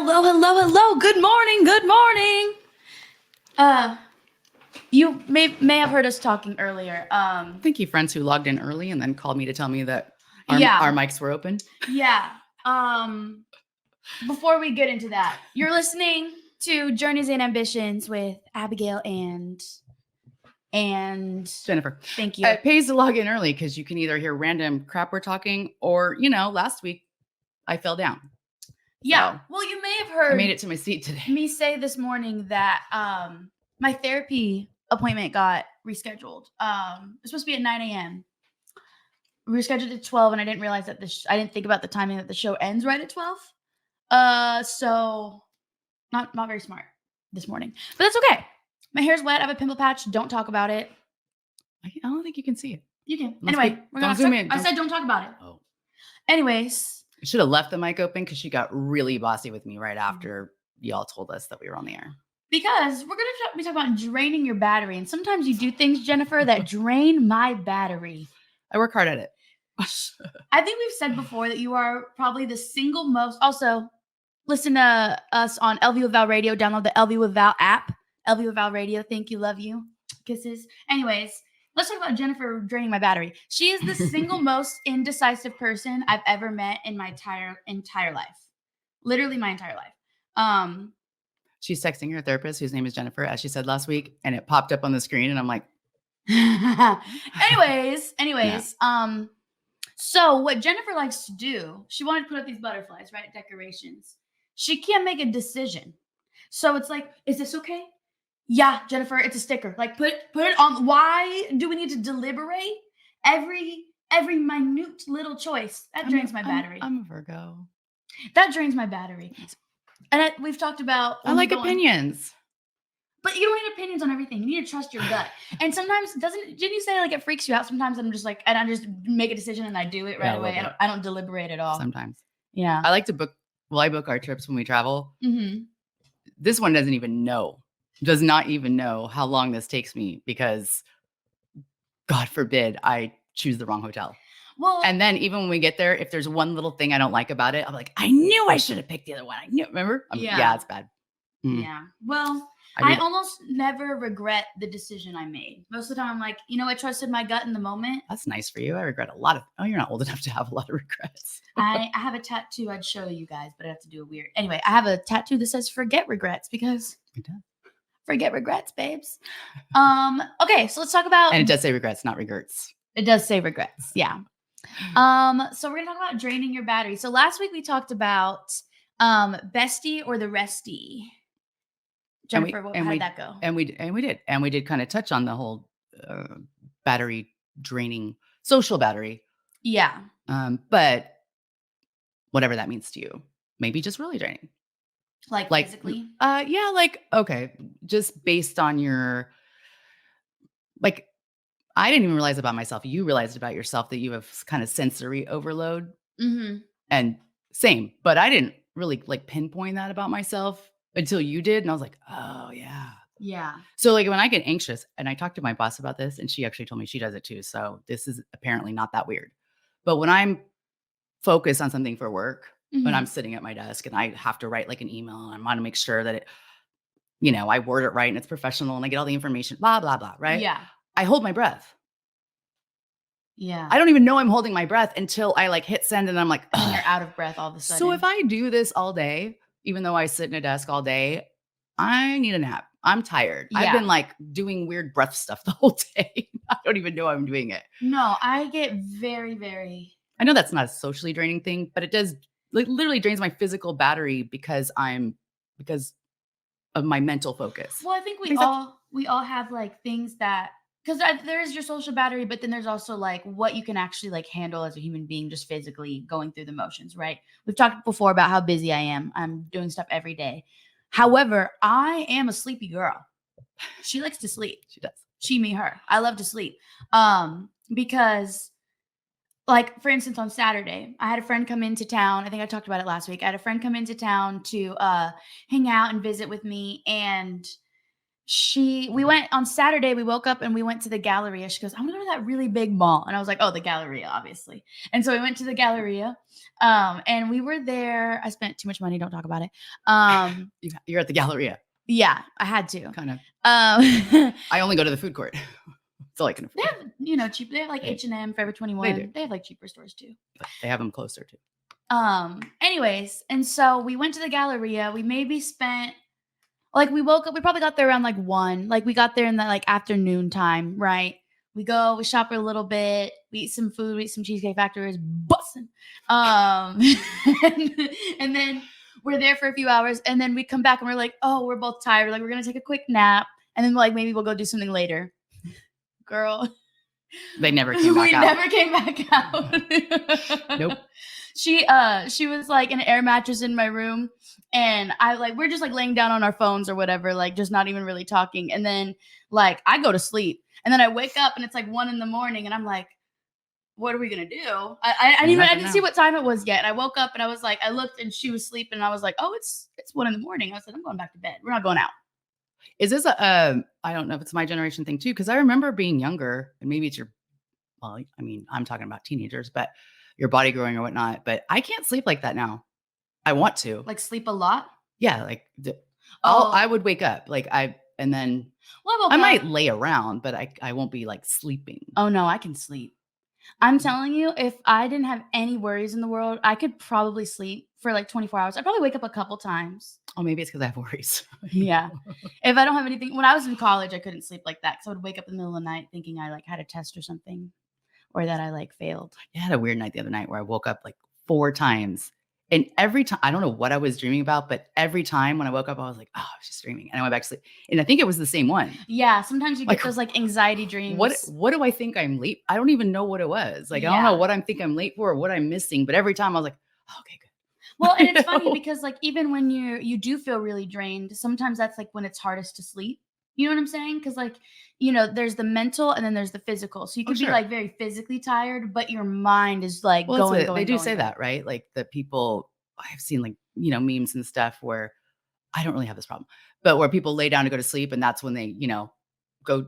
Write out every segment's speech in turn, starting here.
Hello, hello, hello. Good morning. Good morning. You may have heard us talking earlier. Thank you, friends who logged in early and then called me to tell me that our mics were open. Yeah. Before we get into that, you're listening to Journeys and Ambitions with Abigail and Jennifer. Thank you. It pays to log in early because you can either hear random crap we're talking or, last week I fell down. Yeah. So, well, you may have heard I made it to my seat today. Me say this morning that my therapy appointment got rescheduled. It was supposed to be at 9 a.m. We rescheduled at 12, and I didn't realize that I didn't think about the timing that the show ends right at 12. So not very smart this morning, but that's okay. My hair's wet. I have a pimple patch. Don't talk about it. I don't think you can see it. You can. Anyway, we're gonna zoom in. I said don't talk about it. Oh. Anyways. I should have left the mic open because she got really bossy with me right after y'all told us that we were on the air. Because we're going to be talking about draining your battery. And sometimes you do things, Jennifer, that drain my battery. I work hard at it. I think we've said before that you are probably the single most. Also, listen to us on LV with Val Radio. Download the LV with Val app. LV with Val Radio. Thank you. Love you. Kisses. Anyways, let's talk about Jennifer draining my battery. She is the single most indecisive person I've ever met in my entire life. Literally my entire life. She's texting her therapist, whose name is Jennifer, as she said last week, and it popped up on the screen, and I'm like, anyways. Yeah. So what Jennifer likes to do, she wanted to put up these butterflies, right? Decorations. She can't make a decision. So it's like, is this okay? Yeah, Jennifer, it's a sticker. Like put it on. Why do we need to deliberate every minute little choice? That drains my battery. I'm a Virgo. That drains my battery. And we've talked about. I like opinions. But you don't need opinions on everything. You need to trust your gut. And sometimes didn't you say like it freaks you out? Sometimes I'm just like, and I just make a decision and I do it right away. I don't deliberate at all. Sometimes. Yeah. I like to book. Well, I book our trips when we travel. Mm-hmm. This one does not even know how long this takes me because God forbid I choose the wrong hotel. Well, and then even when we get there, if there's one little thing I don't like about it, I'm like, I knew I should have picked the other one. I knew, remember? Yeah, it's bad. Yeah. Well, I almost never regret the decision I made. Most of the time I'm like, I trusted my gut in the moment. That's nice for you. I regret a lot of, you're not old enough to have a lot of regrets. I have a tattoo I'd show you guys, but I have to do it weird. Anyway, I have a tattoo that says forget regrets because it does. Forget regrets, babes. Okay, so let's talk about. And it does say regrets, not regrets. It does say regrets. Yeah. So we're gonna talk about draining your battery. So last week we talked about bestie or the restie. Jennifer, how did that go? And we did kind of touch on the whole battery draining, social battery. Yeah. But whatever that means to you, maybe just really draining. Like physically? Yeah, okay. Just based on your, I didn't even realize about myself. You realized about yourself that you have kind of sensory overload. Mm-hmm. And same, but I didn't really pinpoint that about myself until you did. And I was like, oh yeah. Yeah. So when I get anxious, and I talked to my boss about this, and she actually told me she does it too. So this is apparently not that weird. But when I'm focused on something for work, when I'm sitting at my desk and I have to write an email, and I want to make sure that it, I word it right and it's professional and I get all the information, blah, blah, blah, right? Yeah. I hold my breath. Yeah. I don't even know I'm holding my breath until I hit send and I'm like, and you're out of breath all of a sudden. So if I do this all day, even though I sit in a desk all day, I need a nap. I'm tired. Yeah. I've been doing weird breath stuff the whole day. I don't even know I'm doing it. No, I get very, very. I know that's not a socially draining thing, but it does literally drains my physical battery because of my mental focus. Well, I think we all have things that, because there is your social battery, but then there's also what you can actually handle as a human being, just physically going through the motions, right? We've talked before about how busy I am. I'm doing stuff every day. However, I am a sleepy girl. She likes to sleep. She does. She, me, her. I love to sleep. Because for instance, on Saturday, I had a friend come into town. I think I talked about it last week. I had a friend come into town to hang out and visit with me. And we went on Saturday, we woke up and we went to the Galleria. She goes, I want to go to that really big mall. And I was like, oh, the Galleria, obviously. And so we went to the Galleria. And we were there. I spent too much money. Don't talk about it. You're at the Galleria. Yeah, I had to. Kind of. I only go to the food court. So I can afford. They have, cheap. They have like H&M, Forever 21. They have like cheaper stores too. But they have them closer too. Anyways, and so we went to the Galleria. We maybe spent we woke up, we probably got there around 1. We got there in the afternoon time, right? We go, we shop a little bit, we eat some food, we eat some Cheesecake Factory, it's bussin'. And then we're there for a few hours, and then we come back and we're like, oh, we're both tired. We're gonna take a quick nap, and then maybe we'll go do something later. Girl. They never came back out. We never came back out. Nope. She was in an air mattress in my room, and we're just laying down on our phones or whatever, just not even really talking. And then I go to sleep, and then I wake up and it's 1 a.m, and I'm like, what are we gonna do? I didn't see what time it was yet. And I woke up and I was I looked and she was sleeping, and I was like, oh, it's 1 a.m. I said, I'm going back to bed. We're not going out. Is this I don't know if it's my generation thing too, because I remember being younger, and maybe it's I'm talking about teenagers, but your body growing or whatnot, but I can't sleep like that now. I want to sleep a lot. Yeah. I would wake up and then I might lay around, but I won't be sleeping. Oh no, I can sleep. I'm telling you, if I didn't have any worries in the world, I could probably sleep for 24 hours. I'd probably wake up a couple times. Oh, maybe it's because I have worries. Yeah. If I don't have anything, when I was in college, I couldn't sleep like that because I would wake up in the middle of the night thinking I had a test or something, or that I failed. I had a weird night the other night where I woke up 4 times. And every time, I don't know what I was dreaming about, but every time when I woke up, I was like, oh, I was just dreaming. And I went back to sleep. And I think it was the same one. Yeah. Sometimes you get those anxiety dreams. What do I think I'm late? I don't even know what it was. I don't know what I'm I'm late for or what I'm missing. But every time I was like, oh, okay, good. Well, and it's funny because even when you do feel really drained, sometimes that's when it's hardest to sleep. You know what I'm saying? Because there's the mental and then there's the physical. So you could be very physically tired, but your mind is going. They do say that, right? The people, I've seen memes and stuff where I don't really have this problem, but where people lay down to go to sleep, and that's when they, go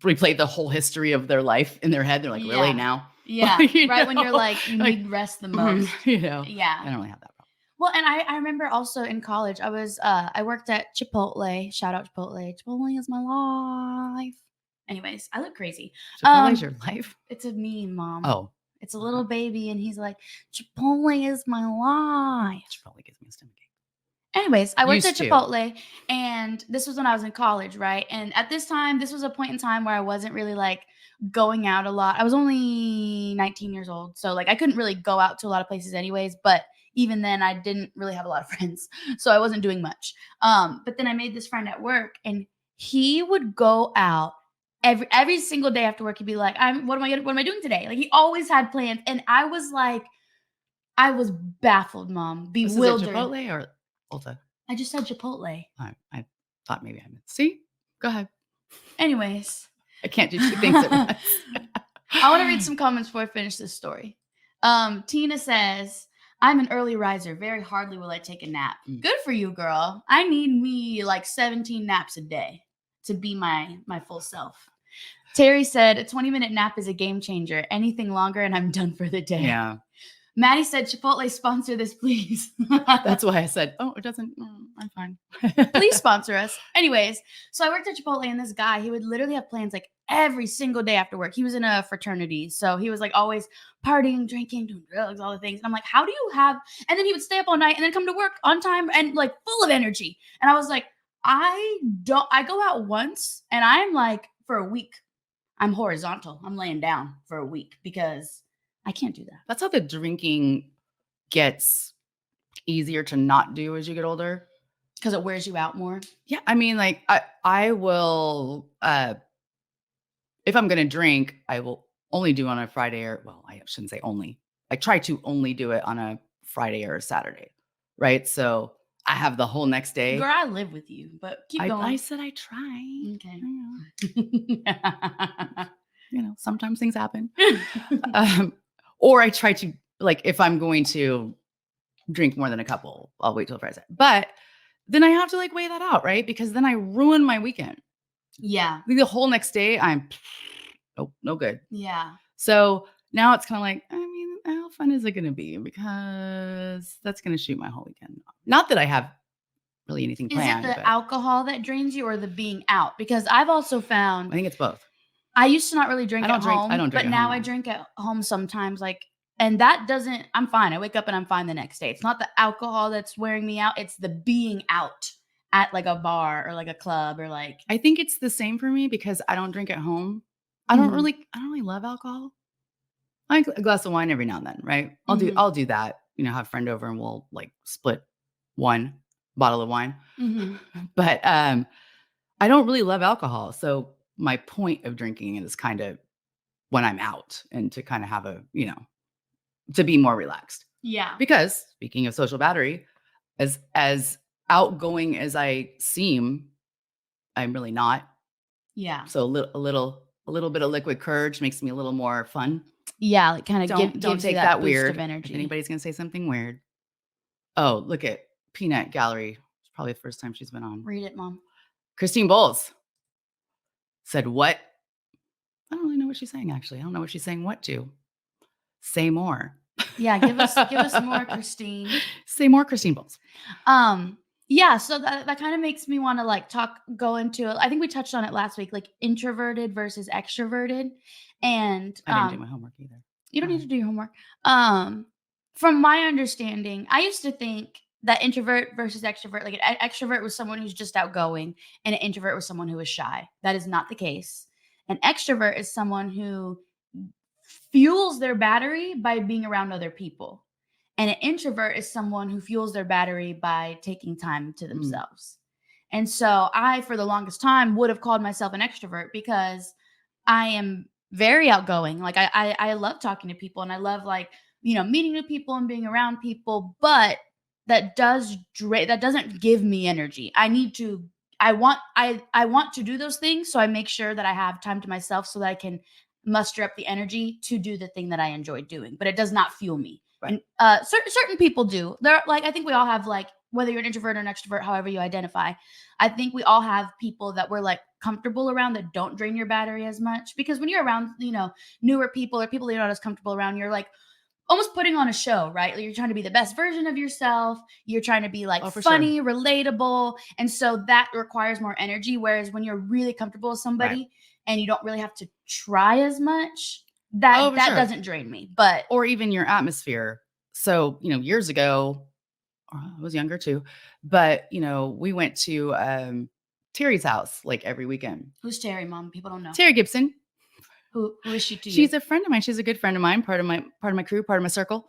replay the whole history of their life in their head. They're like, really now? Yeah. Right. When you're you need rest the most. Yeah. I don't really have that problem. Well, and I remember also in college, I worked at Chipotle. Shout out Chipotle. Chipotle is my life. Anyways, I look crazy. Chipotle is your life? It's a meme, Mom. Oh. It's a little baby, and he's like, Chipotle is my life. Chipotle gives me a stomach ache. Anyways, I worked at Chipotle, and this was when I was in college, right? And at this time, this was a point in time where I wasn't really going out a lot. I was only 19 years old, so I couldn't really go out to a lot of places anyways, but even then I didn't really have a lot of friends, so I wasn't doing much. But then I made this friend at work, and he would go out every single day after work. He'd be like, what am I doing today? He always had plans, and I was baffled, Mom, bewildered. Is it Chipotle or Ulta? I just said Chipotle. I thought maybe I meant. See? Go ahead. Anyways. I can't do 2 things at once. I want to read some comments before I finish this story. Tina says, I'm an early riser. Very hardly will I take a nap. Good for you, girl. I need me 17 naps a day to be my full self. Terry said, a 20-minute nap is a game changer. Anything longer and I'm done for the day. Yeah. Maddie said, Chipotle, sponsor this, please. That's why I said, oh, it doesn't. I'm fine. Please sponsor us. Anyways, so I worked at Chipotle, and this guy, he would literally have plans every single day after work. He was in a fraternity. So he was always partying, drinking, doing drugs, all the things. And I'm like, how do you have, and then he would stay up all night and then come to work on time and full of energy. And I was like, I go out once and I'm for a week, I'm horizontal. I'm laying down for a week because I can't do that. That's how the drinking gets easier to not do as you get older. Because it wears you out more. Yeah. I mean, I will, if I'm going to drink, I will only do on a Friday I shouldn't say only. I try to only do it on a Friday or a Saturday. Right. So I have the whole next day. Girl, I live with you, but keep going. I said I try. Okay. Sometimes things happen. Or I try to, if I'm going to drink more than a couple, I'll wait till Friday. But then I have to like weigh that out, right? Because then I ruin my weekend. Yeah. Like the whole next day, I'm no good. Yeah. So now it's kind of like, I mean, how fun is it going to be? Because that's going to shoot my whole weekend. Not that I have really anything Is it planned, the but alcohol that drains you or the being out? Because I've also I found think it's both. I used to not really drink I at don't drink. home, I don't drink but at now home I now. drink at home sometimes. Like, and that doesn't, I'm fine. I wake up and I'm fine the next day. It's not the alcohol that's wearing me out, it's the being out at like a bar or like a club or like, I think it's the same for me because I don't drink at home. I don't Mhm. really love alcohol. I like a glass of wine every now and then, right? Mhm. I'll do that. You know, have a friend over and we'll like split one bottle of wine. Mhm. But I don't really love alcohol. So my point of drinking is kind of when I'm out and to kind of have a, to be more relaxed. Yeah. Because speaking of social battery, as outgoing as I seem, I'm really not. Yeah. So a little bit of liquid courage makes me a little more fun. Yeah. Like kind of Don't gives you take that that boost weird. of If energy. anybody's gonna say something weird. Oh, look at Peanut Gallery. It's probably the first time she's been on. Read it, Mom. Christine Bowles said, "What?" I don't really know what she's saying, actually. I don't know what she's saying what to. Say more. Yeah, give us more, Christine. Say more, Christine Bowles. Yeah, so that kind of makes me want to like go into it. I think we touched on it last week, like introverted versus extroverted. And I didn't do my homework either. you don't Go need to do your homework. From my understanding, I used to think that introvert versus extrovert, like an extrovert was someone who's just outgoing, and an introvert was someone who is shy. That is not the case. An extrovert is someone who fuels their battery by being around other people. And an introvert is someone who fuels their battery by taking time to themselves. And so I, for the longest time, would have called myself an extrovert because I am very outgoing. Like I love talking to people and I love like, meeting new people and being around people, but that doesn't give me energy. I want to do those things, so I make sure that I have time to myself so that I can muster up the energy to do the thing that I enjoy doing, but it does not fuel me. Right. And certain people do. There, like I think we all have like whether you're an introvert or an extrovert, however you identify. I think we all have people that we're like comfortable around that don't drain your battery as much because when you're around, newer people or people that you're not as comfortable around, you're like almost putting on a show, right? Like you're trying to be the best version of yourself. You're trying to be like funny, relatable. And so that requires more energy. Whereas when you're really comfortable with somebody and you don't really have to try as much, that doesn't drain me. But or even your atmosphere. So, years ago, I was younger too, but we went to Terry's house like every weekend. Who's Terry, Mom? People don't know. Terry Gibson. Who is she to you? She's a friend of mine. She's a good friend of mine, part of my crew, part of my circle.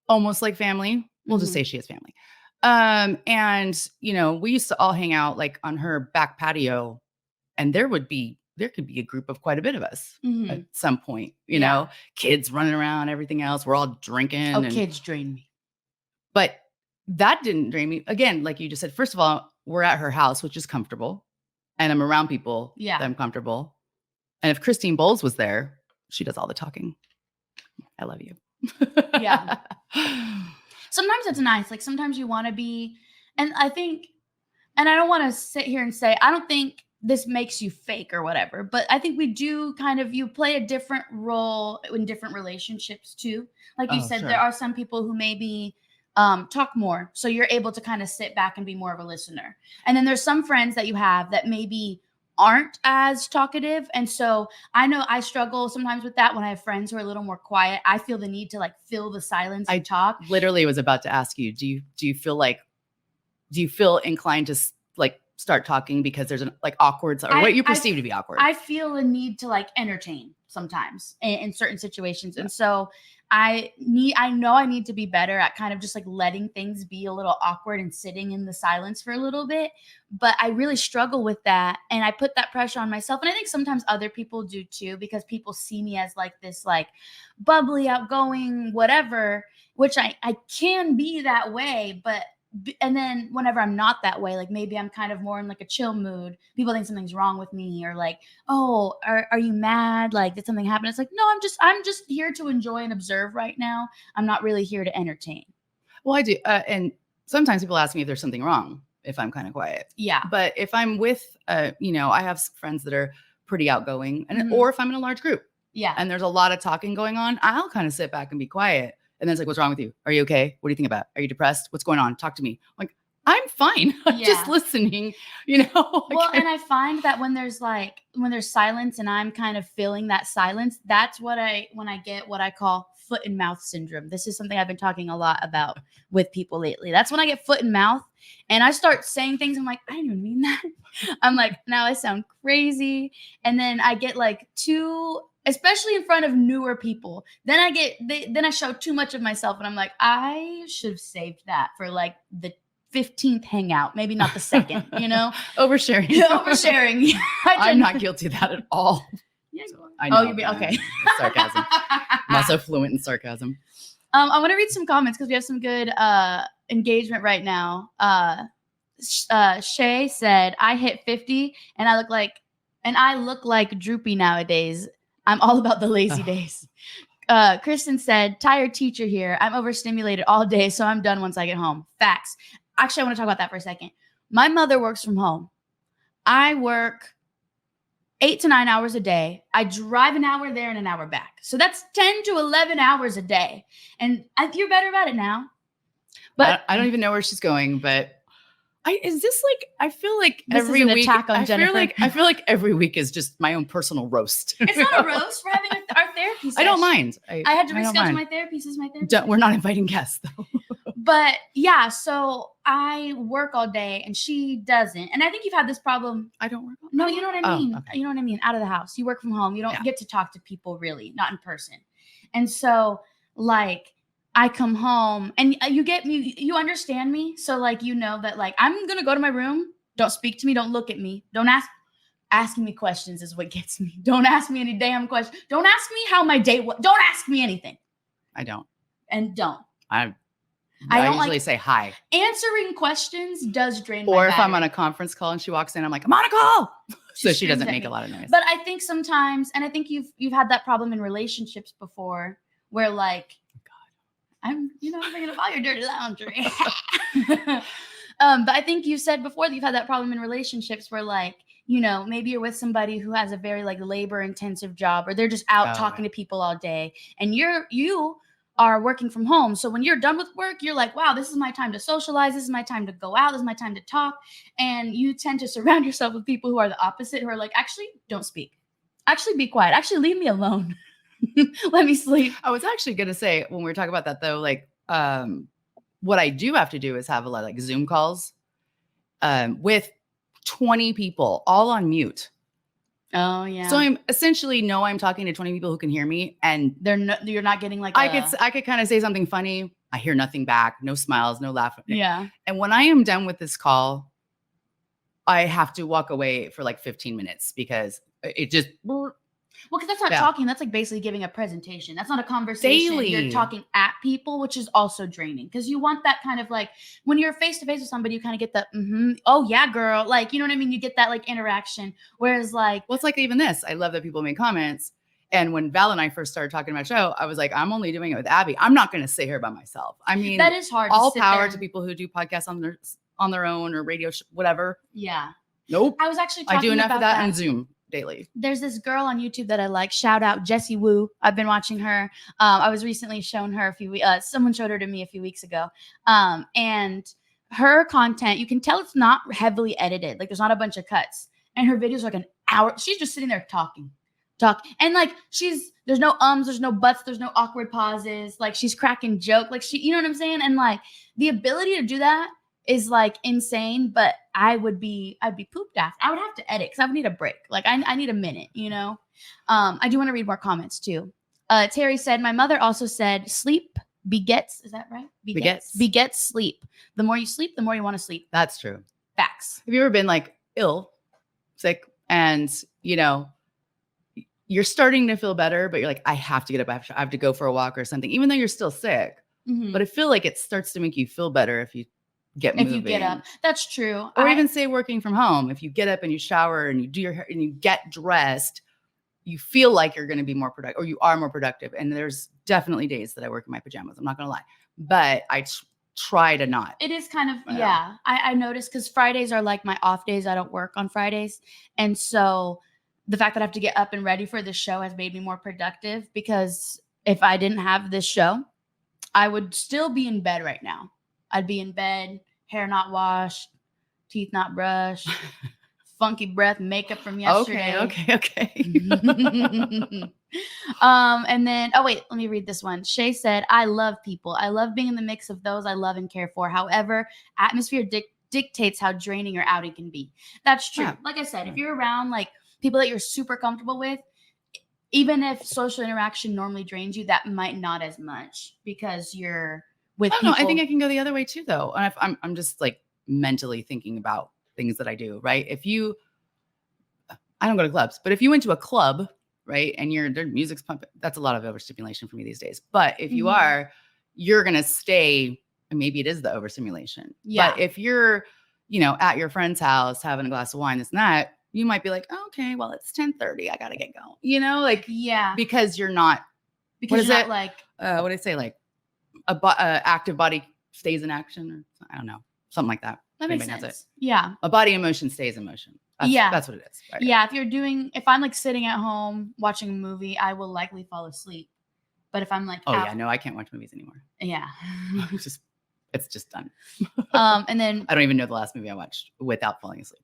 Almost like family. We'll just say she is family. And we used to all hang out like on her back patio, and there could be a group of quite a bit of us at some point, kids running around, everything else. We're all drinking. Oh, kids drain me. But that didn't drain me. Again, like you just said, first of all, we're at her house, which is comfortable. And I'm around people that I'm comfortable. And if Christine Bowles was there, she does all the talking. I love you. Yeah. Sometimes it's nice. Like sometimes you want to be, and I think, and I don't want to sit here and say, I don't think this makes you fake or whatever, but I think we do you play a different role in different relationships too. Like you said, there are some people who maybe talk more. So you're able to kind of sit back and be more of a listener. And then there's some friends that you have that maybe aren't as talkative. And so I know I struggle sometimes with that when I have friends who are a little more quiet. I feel the need to like fill the silence and talk. Literally was about to ask you, do you feel inclined to like start talking because there's an like awkward or what you perceive to be awkward? I feel a need to like entertain sometimes in certain situations. And so I know I need to be better at kind of just like letting things be a little awkward and sitting in the silence for a little bit. But I really struggle with that. And I put that pressure on myself. And I think sometimes other people do too, because people see me as like this, like bubbly, outgoing, whatever, which I can be that way. And then whenever I'm not that way, like maybe I'm kind of more in like a chill mood, people think something's wrong with me or like, oh, are you mad? Like, did something happen? It's like, no, I'm just here to enjoy and observe right now. I'm not really here to entertain. Well, I do. And sometimes people ask me if there's something wrong. if I'm kind of quiet. Yeah. But if I'm with, I have friends that are pretty outgoing, and Mhm. or if I'm in a large group, Yeah. and there's a lot of talking going on, I'll kind of sit back and be quiet. And then it's like, what's wrong with you? Are you okay? What do you think about? Are you depressed? What's going on? Talk to me. I'm like, I'm fine. I'm just Yeah. listening, Well, and I find that when there's silence and I'm kind of feeling that silence, that's when I get what I call foot and mouth syndrome. This is something I've been talking a lot about with people lately. That's when I get foot and mouth and I start saying things. I'm like, I didn't even mean that. I'm like, now I sound crazy. And then I get like especially in front of newer people. Then I show too much of myself and I'm like, I should have saved that for like the 15th hangout, maybe not the second, oversharing. Oversharing. I'm not guilty of that at all. Yeah. So I know. Okay. Sarcasm. I'm also fluent in sarcasm. I want to read some comments because we have some good engagement right now. Shay said, "I hit 50 and I look like droopy nowadays. I'm all about the lazy days." Kristen said, "Tired teacher here. I'm overstimulated all day, so I'm done once I get home." Facts. Actually, I want to talk about that for a second. My mother works from home. I work 8 to 9 hours a day. I drive an hour there and an hour back. So that's 10 to 11 hours a day. And I feel better about it now. But I don't even know where she's going, but I feel like this every is an week, attack on Jennifer. I feel like every week is just my own personal roast. It's not a roast. We're having our therapy session. I don't mind. I had to reschedule my therapy. This is my therapy. We're not inviting guests though. But yeah, so I work all day and she doesn't. And I think you've had this problem. I don't work. No, you know what I mean? Okay. You know what I mean? Out of the house. You work from home. You don't get to talk to people really, not in person. And so like I come home and you get me, you understand me. So like, that like, I'm going to go to my room. Don't speak to me. Don't look at me. Don't asking me questions is what gets me. Don't ask me any damn questions. Don't ask me how my day was. Don't ask me anything. I don't. And don't. I don't usually say hi. Answering questions does drain my Or if battery. I'm on a conference call and she walks in, I'm like, I'm on a call. So she doesn't make a lot of noise. But I think sometimes, and I think you've had that problem in relationships before where like, I'm thinking of all your dirty laundry. But I think you said before that you've had that problem in relationships where like, maybe you're with somebody who has a very like labor intensive job or they're just out talking to people all day and you are working from home. So when you're done with work, you're like, wow, this is my time to socialize. This is my time to go out. This is my time to talk. And you tend to surround yourself with people who are the opposite, who are like, actually, don't speak. Actually, be quiet. Actually, leave me alone. Let me sleep. I was actually going to say, when we were talking about that though, like what I do have to do is have a lot of like Zoom calls with 20 people all on mute. Oh yeah. So I'm talking to 20 people who can hear me, and you're not getting like I could kind of say something funny. I hear nothing back, no smiles, no laughing. Yeah. And when I am done with this call, I have to walk away for like 15 minutes because it just. Well, because that's not talking. That's like basically giving a presentation. That's not a conversation. Daily. You're talking at people, which is also draining because you want that kind of like when you're face to face with somebody, you kind of get the oh yeah, girl, like you know what I mean. You get that like interaction. Whereas like, well, it's like even this. I love that people make comments. And when Val and I first started talking about the show, I was like, I'm only doing it with Abby. I'm not going to sit here by myself. I mean, that is hard. All power to people who do podcasts on their own or radio, whatever. Yeah. Nope. I was actually talking I do enough about of that on Zoom daily. There's this girl on YouTube that I like. Shout out Jessie Woo. I've been watching her. I was recently shown her someone showed her to me a few weeks ago. And her content, you can tell it's not heavily edited. Like there's not a bunch of cuts. And her videos are like an hour. She's just sitting there talking. And like there's no there's no buts, there's no awkward pauses. Like she's cracking joke. Like you know what I'm saying? And like the ability to do that is like insane, but I'd be pooped after. I would have to edit because I would need a break. Like I need a minute, I do want to read more comments too. Terry said, my mother also said sleep begets, is that right? Begets sleep. The more you sleep, the more you want to sleep. That's true. Facts. Have you ever been like sick, and you're starting to feel better, but you're like, I have to get up. I have to go for a walk or something, even though you're still sick. Mm-hmm. But I feel like it starts to make you feel better if you get moving. If you get up. That's true. Or even say working from home. If you get up and you shower and you do your hair and you get dressed, you feel like you're going to be more productive, or you are more productive. And there's definitely days that I work in my pajamas. I'm not going to lie. But try to not. It is kind of, Yeah. I noticed because Fridays are like my off days. I don't work on Fridays. And so the fact that I have to get up and ready for this show has made me more productive, because if I didn't have this show, I would still be in bed right now. I'd be in bed, hair not washed, teeth not brushed, funky breath, makeup from yesterday. Okay. And then, oh wait, let me read this one. Shay said, I love people. I love being in the mix of those I love and care for. However, atmosphere dictates how draining your outing can be. That's true. Yeah. Like I said, if you're around like people that you're super comfortable with, even if social interaction normally drains you, that might not as much, because you're with people. No, I think I can go the other way too, though. And if I'm just like mentally thinking about things that I do, right? I don't go to clubs, but if you went to a club, right, and their music's pumping, that's a lot of overstimulation for me these days. But if you are, you're gonna stay, and maybe it is the overstimulation. Yeah. But if you're, at your friend's house having a glass of wine, this and that, you might be like, oh, okay, well, it's 10:30. I gotta get going. Yeah. Because you're not. Because What is you're not it? like, What did I say? Like a active body stays in action, or I don't know, something like that. that makes Anybody knows sense. Yeah. A body in motion stays in motion. That's what it is. Right? Yeah. If I'm like sitting at home watching a movie, I will likely fall asleep. But if I'm like, oh yeah, no, I can't watch movies anymore. Yeah. it's just done. And then I don't even know the last movie I watched without falling asleep.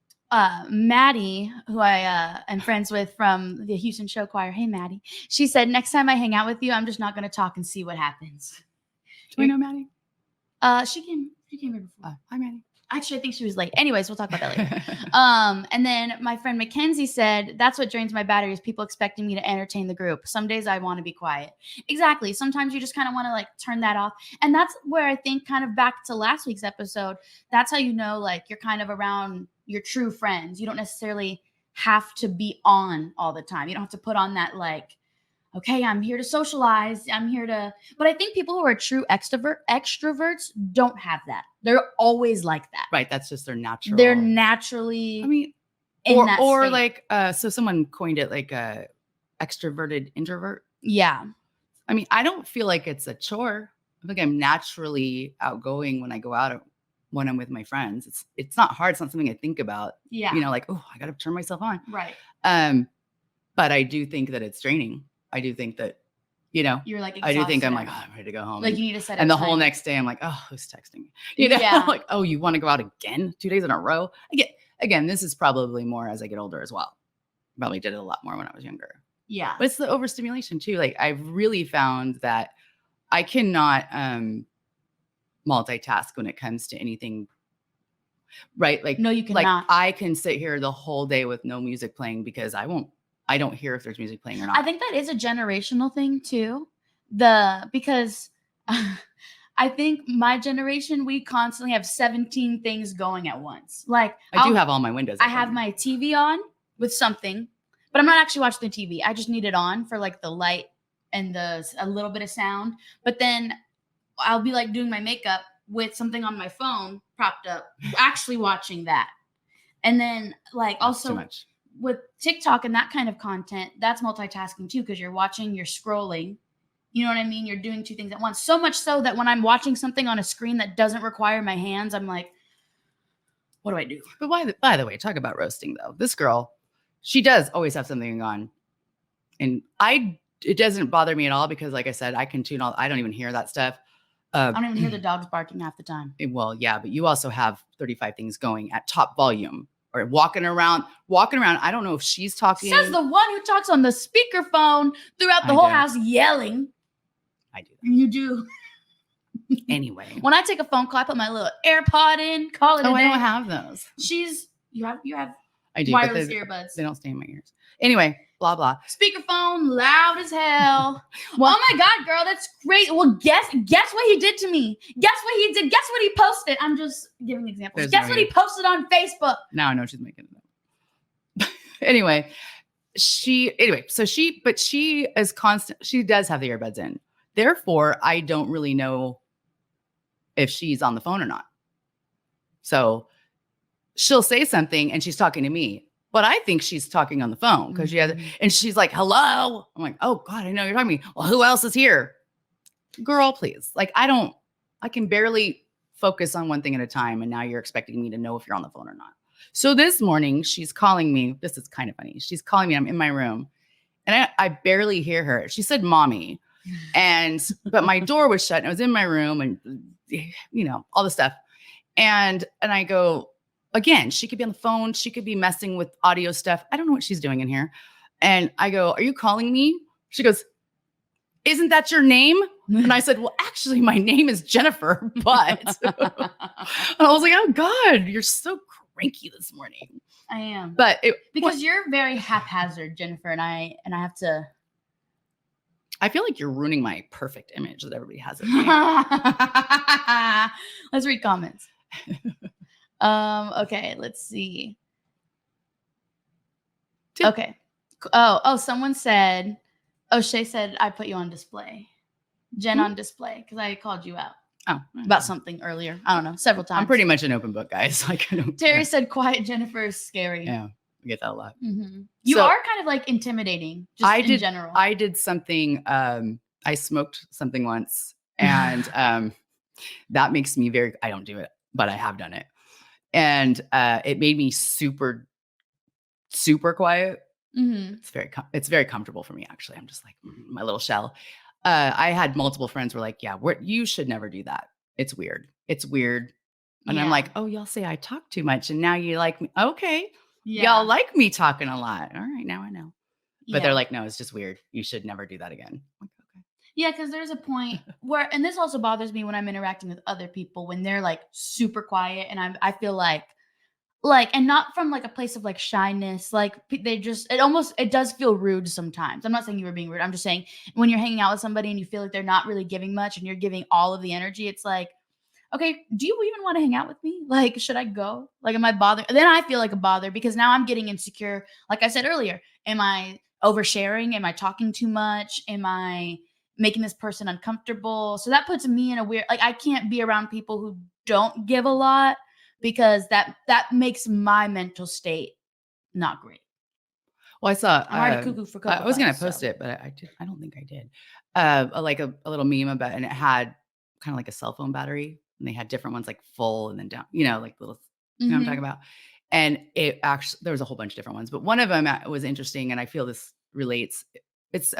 Maddie, who I am friends with from the Houston Show Choir. Hey, Maddie. She said, next time I hang out with you, I'm just not going to talk and see what happens. Do I know Maddie? She came here before. Hi, Maddie. Actually, I think she was late. Anyways, we'll talk about that later. And then my friend Mackenzie said, that's what drains my battery, is people expecting me to entertain the group. Some days I want to be quiet. Exactly. Sometimes you just kind of want to like turn that off. And that's where I think, kind of back to last week's episode, that's how like you're kind of around your true friends. You don't necessarily have to be on all the time. You don't have to put on that like, okay, I'm here to socialize. But I think people who are true extroverts don't have that. They're always like that. Right. That's just their natural. They're naturally. I mean, or like, so someone coined it like extroverted introvert. Yeah. I mean, I don't feel like it's a chore. I think I'm naturally outgoing when I go out, when I'm with my friends. It's not hard. It's not something I think about. Yeah. Like, oh, I got to turn myself on. Right. But I do think that it's draining. I do think that, you're like exhausted. I do think I'm like, oh, I'm ready to go home. Like you need to set up and the time. whole next day I'm like, oh, who's texting me? Yeah. Like, oh, you want to go out again 2 days in a row? Again, this is probably more as I get older as well. Probably did it a lot more when I was younger. Yeah. But it's the overstimulation too. Like I've really found that I cannot multitask when it comes to anything. Right? Like, no, you cannot. Like I can sit here the whole day with no music playing because I don't hear if there's music playing or not. I think that is a generational thing too. Because I think my generation, we constantly have 17 things going at once. Like I do have all my windows. I have my TV on with something, but I'm not actually watching the TV. I just need it on for like the light and a little bit of sound. But then I'll be like doing my makeup with something on my phone propped up, actually watching that. And then like That's too also much. With TikTok and that kind of content, that's multitasking too, because you're watching, you're scrolling. You know what I mean? You're doing two things at once. So much so that when I'm watching something on a screen that doesn't require my hands, I'm like, what do I do? But by the way, talk about roasting though. This girl, she does always have something on. And it doesn't bother me at all because like I said, I can tune all, I don't even hear that stuff. I don't even hear the dogs barking half the time. Well, yeah, but you also have 35 things going at top volume. Or walking around. I don't know if she's talking. Says the one who talks on the speakerphone throughout the whole house yelling. I do. You do. Anyway. When I take a phone call, I put my little AirPod in, call it a day. I don't have those. You have I do, wireless earbuds. They don't stay in my ears. Anyway, blah, blah. Speakerphone, loud as hell. Well, oh my God, girl, that's great. Well, guess what he did to me. Guess what he did. Guess what he posted. I'm just giving examples. Guess what he posted on Facebook. Now I know she's making it up. Anyway, she is constant. She does have the earbuds in. Therefore, I don't really know if she's on the phone or not. So she'll say something and she's talking to me. But I think she's talking on the phone because she has, and she's like, hello. I'm like, oh God, I know you're talking to me. Well, who else is here? Girl, please. Like, I can barely focus on one thing at a time. And now you're expecting me to know if you're on the phone or not. So this morning she's calling me. This is kind of funny. She's calling me. I'm in my room and I barely hear her. She said, "Mommy." But my door was shut and I was in my room and, all the stuff. And I go, again, she could be on the phone. She could be messing with audio stuff. I don't know what she's doing in here. And I go, "Are you calling me?" She goes, "Isn't that your name?" And I said, "Well, actually, my name is Jennifer, but." And I was like, "Oh God, you're so cranky this morning." I am. But because you're very haphazard, Jennifer, and I have to. I feel like you're ruining my perfect image that everybody has of me. Let's read comments. Okay, let's see. Okay. Oh, someone said, Shay said, "I put you on display." Jen on display, because I called you out. Oh, about something earlier. I don't know, several times. I'm pretty much an open book, guys. Like, Terry said, "Quiet Jennifer is scary." Yeah, I get that a lot. Mm-hmm. You are kind of like intimidating, just in general. I did something. I smoked something once, and that makes me very. I don't do it, but I have done it, and it made me super, super quiet. Mm-hmm. It's very comfortable for me. Actually, I'm just like my little shell. I had multiple friends were like, "Yeah, you should never do that. It's weird. It's weird." And I'm like, "Oh, y'all say I talk too much, and now you like me. Okay, y'all like me talking a lot. All right, now I know." But they're like, "No, it's just weird. You should never do that again." Like, okay. Yeah, because there's a point where, and this also bothers me when I'm interacting with other people when they're like super quiet, and I feel like, and not from like a place of like shyness, like it does feel rude sometimes. I'm not saying you were being rude. I'm just saying when you're hanging out with somebody and you feel like they're not really giving much and you're giving all of the energy, it's like, okay, do you even want to hang out with me? Like, should I go? Like, am I bothered? Then I feel like a bother because now I'm getting insecure. Like I said earlier, am I oversharing? Am I talking too much? Am I making this person uncomfortable? So that puts me in a weird, like, I can't be around people who don't give a lot because that makes my mental state not great. Well, I saw. I'm already cuckoo for Cocoa I was going to Puffs, post it, but I don't think I did. Like a little meme about, and it had kind of like a cell phone battery, and they had different ones like full and then down. Like little. You know what I'm talking about? And it actually there was a whole bunch of different ones, but one of them was interesting, and I feel this relates. It's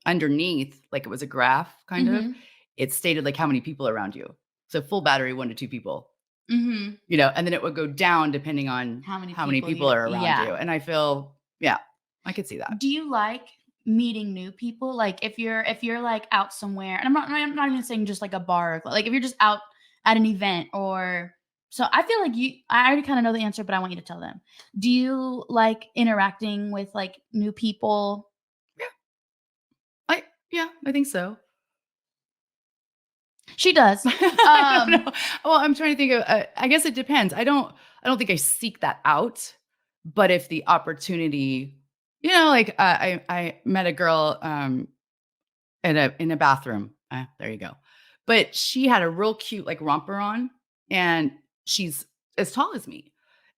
underneath, like it was a graph kind of. It stated like how many people are around you. So full battery, 1 to 2 people. And then it would go down depending on how many people are around you. And I feel, I could see that. Do you like meeting new people? Like if you're like out somewhere, and I'm not even saying just like a bar, like if you're just out at an event so I feel like I already kind of know the answer, but I want you to tell them. Do you like interacting with like new people? I think so. She does. I don't know. Well, I'm trying to think of. I guess it depends. I don't think I seek that out, but if the opportunity, like I met a girl in a bathroom. There you go. But she had a real cute like romper on, and she's as tall as me.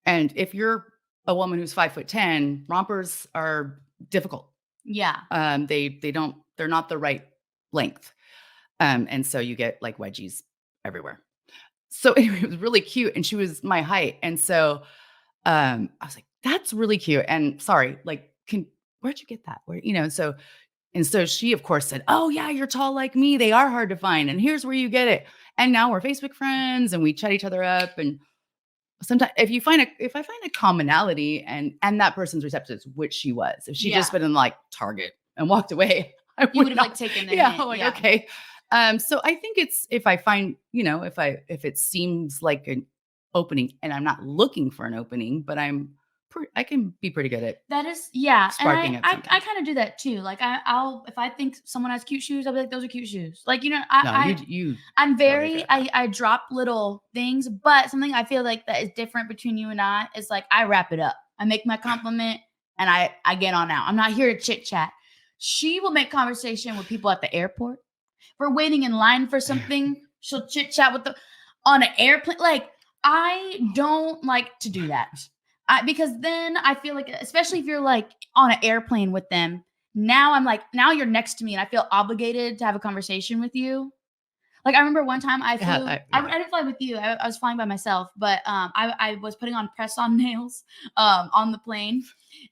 And if you're a woman who's 5'10", rompers are difficult. Yeah. They're not the right length. And so you get like wedgies everywhere. So anyway, it was really cute. And she was my height. And so I was like, "That's really cute." And sorry, like, where'd you get that? So she of course said, "Oh yeah, you're tall like me. They are hard to find. And here's where you get it." And now we're Facebook friends and we chat each other up. And sometimes if I find a commonality and that person's receptive, which she was, if she just been in like Target and walked away, you would have like taken the hint. I'm like, okay. So I think it's if I find, if it seems like an opening and I'm not looking for an opening, but I can be pretty good at that is, yeah. Sparking and up I kind of do that too. Like I'll if I think someone has cute shoes, I'll be like, "Those are cute shoes." Like, I'm very, I drop little things, but something I feel like that is different between you and I is like, I wrap it up. I make my compliment and I get on out. I'm not here to chit chat. She will make conversation with people at the airport. If we're waiting in line for something, she'll chit chat on an airplane. Like, I don't like to do that. Because then I feel like, especially if you're like on an airplane with them, now I'm like, now you're next to me and I feel obligated to have a conversation with you. Like I remember one time I flew. Yeah, I didn't fly with you. I was flying by myself, but I was putting on press-on nails on the plane,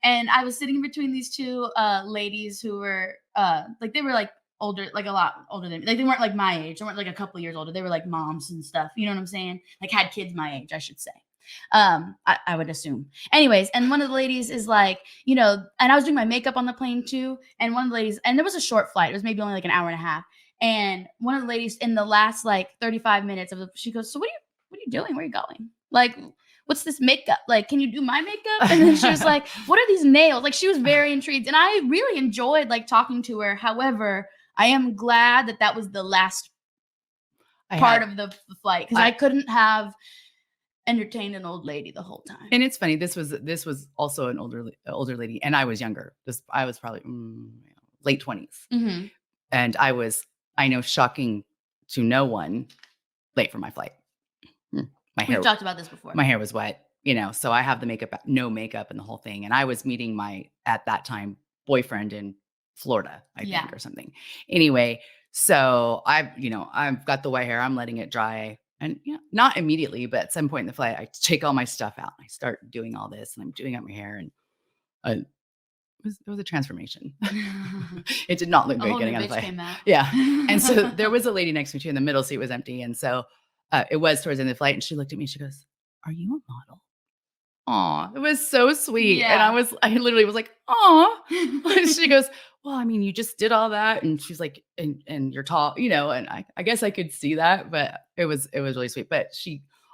and I was sitting between these two ladies who were like they were like older, like a lot older than me. Like they weren't like my age. They weren't like a couple years older. They were like moms and stuff. You know what I'm saying? Like had kids my age, I should say. I would assume. Anyways, and one of the ladies is like, you know, and I was doing my makeup on the plane too. And one of the ladies, and there was a short flight. It was maybe only like an hour and a half. And one of the ladies in the last like 35 minutes of the, she goes, so what are you doing? Where are you going? Like, what's this makeup? Like, can you do my makeup? And then she was like, what are these nails? Like she was very intrigued. And I really enjoyed like talking to her. However, I am glad that that was the last part of the flight because I couldn't have entertained an old lady the whole time. And it's funny. This was also an older lady, and I was younger. I was probably late 20s, Mm-hmm. and I know, shocking to no one, late for my flight. We've talked about this before. My hair was wet, you know, so I have the no makeup, and the whole thing. And I was meeting my at that time boyfriend in Florida, I think, or something. Anyway, so I've got the white hair. I'm letting it dry. And not immediately, but at some point in the flight, I take all my stuff out. And I start doing all this, and I'm doing up my hair, and it was a transformation. It did not look good getting on the flight. Yeah, and so there was a lady next to me too, and the middle seat was empty, and so it was towards the end of the flight, and she looked at me. She goes, "Are you a model?" Aw, it was so sweet, and I literally was like, "Aw." She goes, well, I mean, you just did all that. And she's like, and you're tall, you know, and I guess I could see that, but it was really sweet. But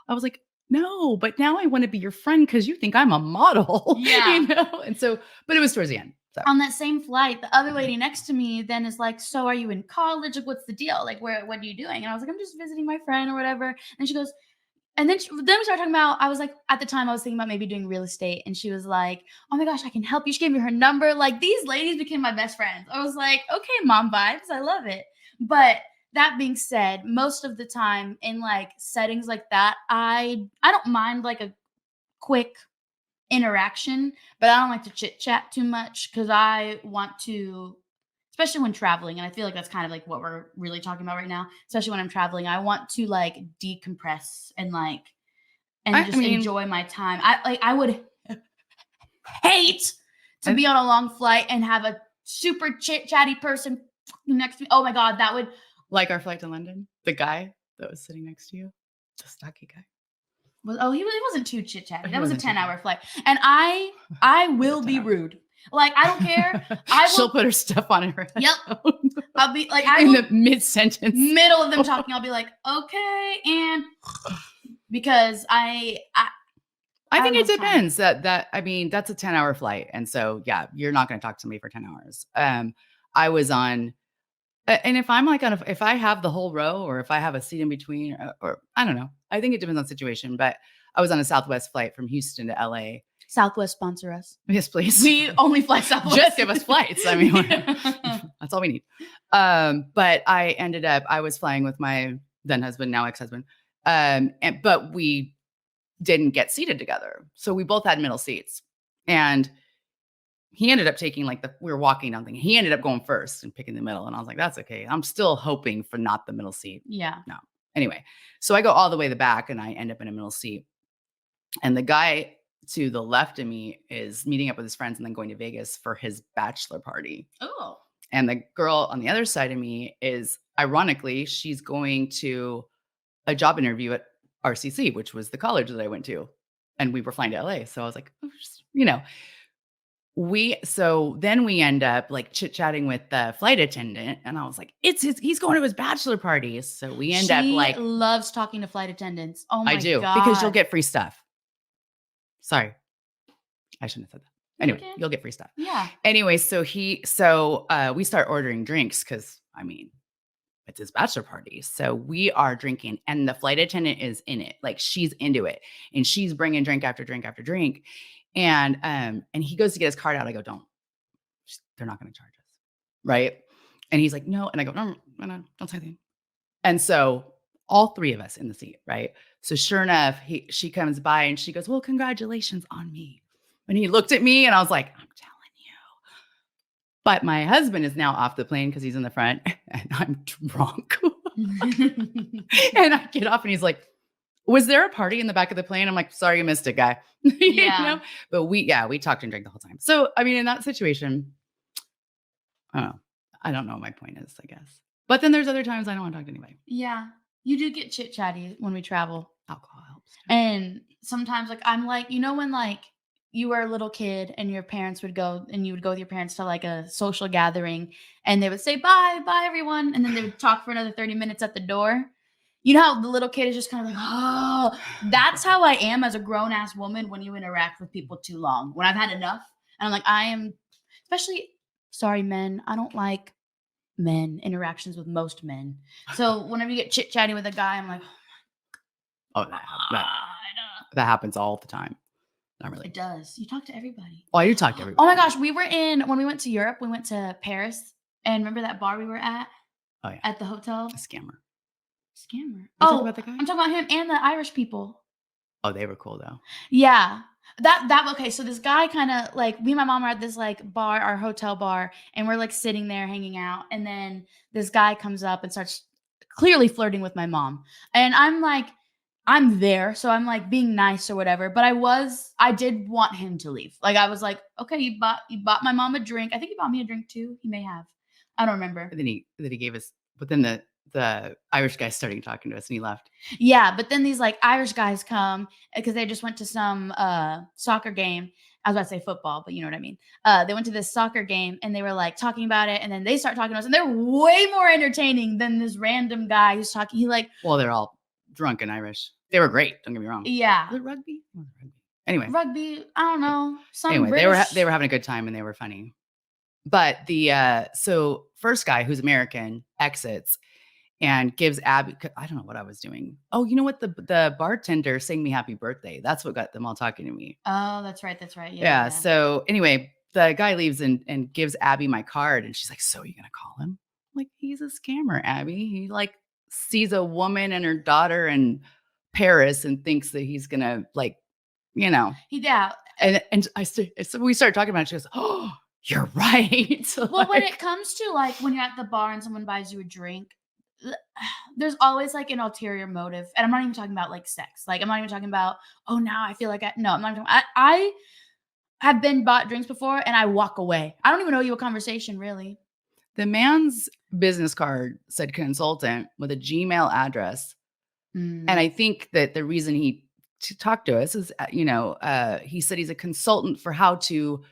I was like, no, but now I want to be your friend because you think I'm a model. Yeah. You know? And so, but it was towards the end. So. On that same flight, the other lady next to me then is like, so are you in college? Like, what's the deal? Like, what are you doing? And I was like, I'm just visiting my friend or whatever. And she goes, and then we started talking about, I was like, at the time I was thinking about maybe doing real estate. And she was like, oh my gosh, I can help you. She gave me her number. Like these ladies became my best friends. I was like, okay, mom vibes. I love it. But that being said, most of the time in like settings like that, I don't mind like a quick interaction, but I don't like to chit chat too much because I want to, especially when traveling. And I feel like that's kind of like what we're really talking about right now. Especially when I'm traveling, I want to like decompress and like, enjoy my time. I would hate to be on a long flight and have a super chatty person next to me. Oh my God, that would. Like our flight to London, the guy that was sitting next to you, the stocky guy. He wasn't too chit chatty. That was a 10-hour flight. And I will be rude. Like, I don't care. She'll put her stuff on her head. Yep. I'll be like, in the mid-sentence. Middle of them talking, I'll be like, okay. And because I think it depends. I mean, that's a 10-hour flight. And so, yeah, you're not going to talk to me for 10 hours. I was on, and if I'm like if I have the whole row or if I have a seat in between or I don't know, I think it depends on the situation, but I was on a Southwest flight from Houston to LA. Southwest sponsor us. Yes, please. We only fly Southwest. Just give us flights. I mean, that's all we need. But I was flying with my then husband, now ex-husband. But we didn't get seated together. So we both had middle seats. And he ended up taking we were walking down thing. He ended up going first and picking the middle. And I was like, that's okay. I'm still hoping for not the middle seat. Yeah. No. Anyway, so I go all the way to the back and I end up in a middle seat. And the guy to the left of me is meeting up with his friends and then going to Vegas for his bachelor party. Oh. And the girl on the other side of me is, ironically, she's going to a job interview at RCC, which was the college that I went to. And we were flying to LA. So I was like, you know, so then we end up like chit-chatting with the flight attendant. And I was like, he's going to his bachelor party. So we end up like. She loves talking to flight attendants. Oh my God. I do, because you'll get free stuff. Sorry. I shouldn't have said that. Anyway, you'll get free stuff. Yeah. Anyway, so we start ordering drinks because, I mean, it's his bachelor party. So we are drinking and the flight attendant is in it. Like she's into it and she's bringing drink after drink after drink. And he goes to get his card out. I go, they're not going to charge us. Right. And he's like, no. And I go, no, don't say anything. And so all three of us in the seat. Right. So sure enough, she comes by and she goes, well, congratulations on me. And he looked at me and I was like, I'm telling you. But my husband is now off the plane because he's in the front and I'm drunk. And I get off and he's like, was there a party in the back of the plane? I'm like, sorry, you missed it, guy. Yeah. But we talked and drank the whole time. So, I mean, in that situation, I don't know what my point is, I guess. But then there's other times I don't want to talk to anybody. Yeah. You do get chit chatty when we travel. Alcohol helps. And sometimes like I'm like, when like you were a little kid and your parents would go and you would go with your parents to like a social gathering and they would say bye everyone, and then they would talk for another 30 minutes at the door. You know how the little kid is just kind of like, oh, that's how I am as a grown ass woman when you interact with people too long. When I've had enough and I'm like, I am, especially, sorry men, I don't like men interactions with most men. So whenever you get chit chatting with a guy, I'm like, Oh, that happens all the time. Not really. it does. You talk to everybody. Oh, I do talk to everybody. Oh my gosh, when we went to Europe, we went to Paris, and remember that bar we were at? Oh yeah, at the hotel. a scammer. Scammer. Talking about the guy? I'm talking about him and the Irish people. Oh, they were cool though. Yeah. Okay, so this guy kind of like, me and my mom are at this like bar, our hotel bar, and we're like sitting there hanging out, and then this guy comes up and starts clearly flirting with my mom. And I'm like, I'm there, so I'm like being nice or whatever, but I did want him to leave. Like I was like, okay, you bought my mom a drink. I think he bought me a drink too. He may have. I don't remember. And then he gave us, but then the Irish guy started talking to us and he left. Yeah, but then these like Irish guys come because they just went to some soccer game. I was about to say football, but you know what I mean. They went to this soccer game and they were like talking about it, and then they start talking to us, and they're way more entertaining than this random guy who's talking. Well, they're all drunk and Irish. They were great. Don't get me wrong. Yeah. Was it rugby? Anyway, rugby. I don't know. Anyway, they were having a good time and they were funny. But the so first guy, who's American, exits and gives Abby, I don't know what I was doing. Oh, you know what? The bartender sang me happy birthday. That's what got them all talking to me. Oh, that's right. Yeah. So anyway, the guy leaves and gives Abby my card, and she's like, so are you gonna call him? I'm like, he's a scammer, Abby. He like sees a woman and her daughter in Paris and thinks that he's gonna like, Yeah. And so we started talking about it. She goes, oh, you're right. Well, when it comes to like when you're at the bar and someone buys you a drink, there's always like an ulterior motive. And I'm not even talking about like sex. Like I'm not even talking about, oh, now I feel like no, I'm not even talking, I have been bought drinks before and I walk away. I don't even owe you a conversation, really. The man's business card said consultant with a Gmail address. And I think that the reason he talked to us is, he said he's a consultant for how to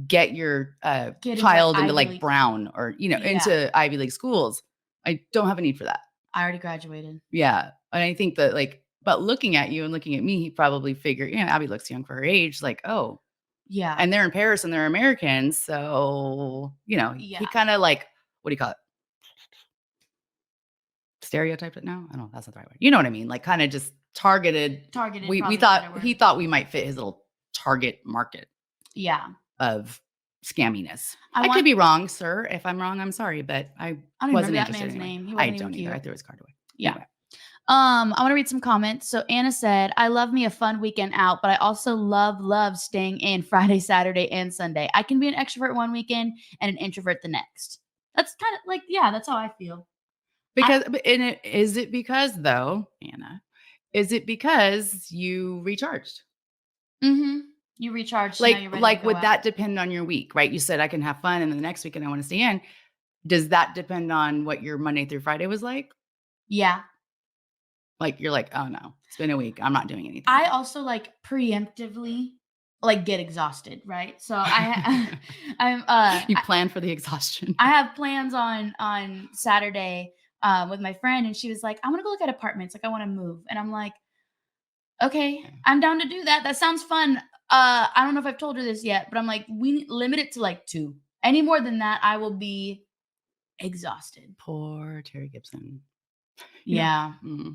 get your child into like Brown or, into Ivy League schools. I don't have a need for that. I already graduated. Yeah. And I think that but looking at you and looking at me, he probably figured, Abby looks young for her age. Like, oh, yeah. And they're in Paris and they're Americans. So, he kind of like, what do you call it? Stereotyped it now? I don't know. That's not the right word. You know what I mean? Like kind of just targeted. We thought he thought we might fit his little target market. Yeah. Of scamminess. I could be wrong, sir. If I'm wrong, I'm sorry, but I wasn't interested in that man's name. I don't either. I threw his card away. Yeah. Anyway. I want to read some comments. So Anna said, I love me a fun weekend out, but I also love staying in Friday, Saturday, and Sunday. I can be an extrovert one weekend and an introvert the next. That's kind of like, that's how I feel. Is it because though, Anna, is it because you recharged? Mm-hmm. You recharge. Like would that depend on your week, right? You said I can have fun and then the next weekend I want to stay in. Does that depend on what your Monday through Friday was like? Yeah. Like you're like, oh no, it's been a week. I'm not doing anything. I also like preemptively get exhausted, right? So you plan for the exhaustion. I have plans on Saturday with my friend, and she was like, I want to go look at apartments. Like I want to move. And I'm like, okay, I'm down to do that. That sounds fun. I don't know if I've told her this yet, but I'm like, we limit it to like 2. Any more than that, I will be exhausted. Poor Terry Gibson. Yeah. Mm-hmm.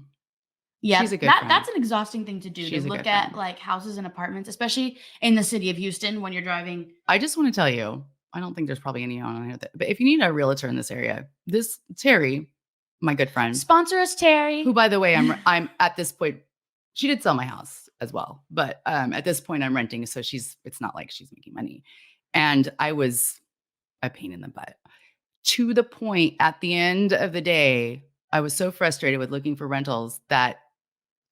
Yeah. She's a good friend. That's an exhausting thing to do. To look at like houses and apartments, especially in the city of Houston when you're driving. I just want to tell you, I don't think there's probably anyone on here but if you need a realtor in this area, this Terry, my good friend. Sponsor us, Terry. Who, by the way, I'm at this point, she did sell my house as well. But at this point I'm renting. So it's not like she's making money. And I was a pain in the butt to the point at the end of the day, I was so frustrated with looking for rentals that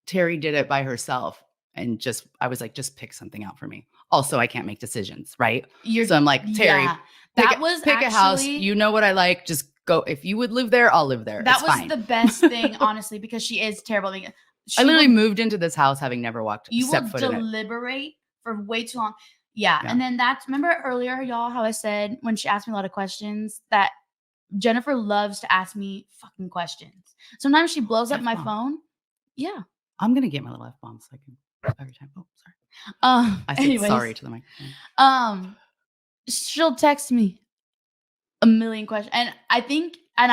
Terry did it by herself. And I was like, just pick something out for me. Also, I can't make decisions, right? So I'm like, Terry, Yeah, pick, that was pick a house. actually You know what I like. Just go. If you would live there, I'll live there. that It's was fine. the best thing, honestly, because she is terrible. I literally moved into this house having never walked You step will foot in it. deliberate for way too long. Yeah. And then remember earlier, y'all, how I said when she asked me a lot of questions that Jennifer loves to ask me fucking questions. Sometimes she blows up my phone. Yeah. I'm gonna get my little F-bomb so I can every time. Oh, sorry. I said anyways, sorry to the microphone. She'll text me a million questions. And I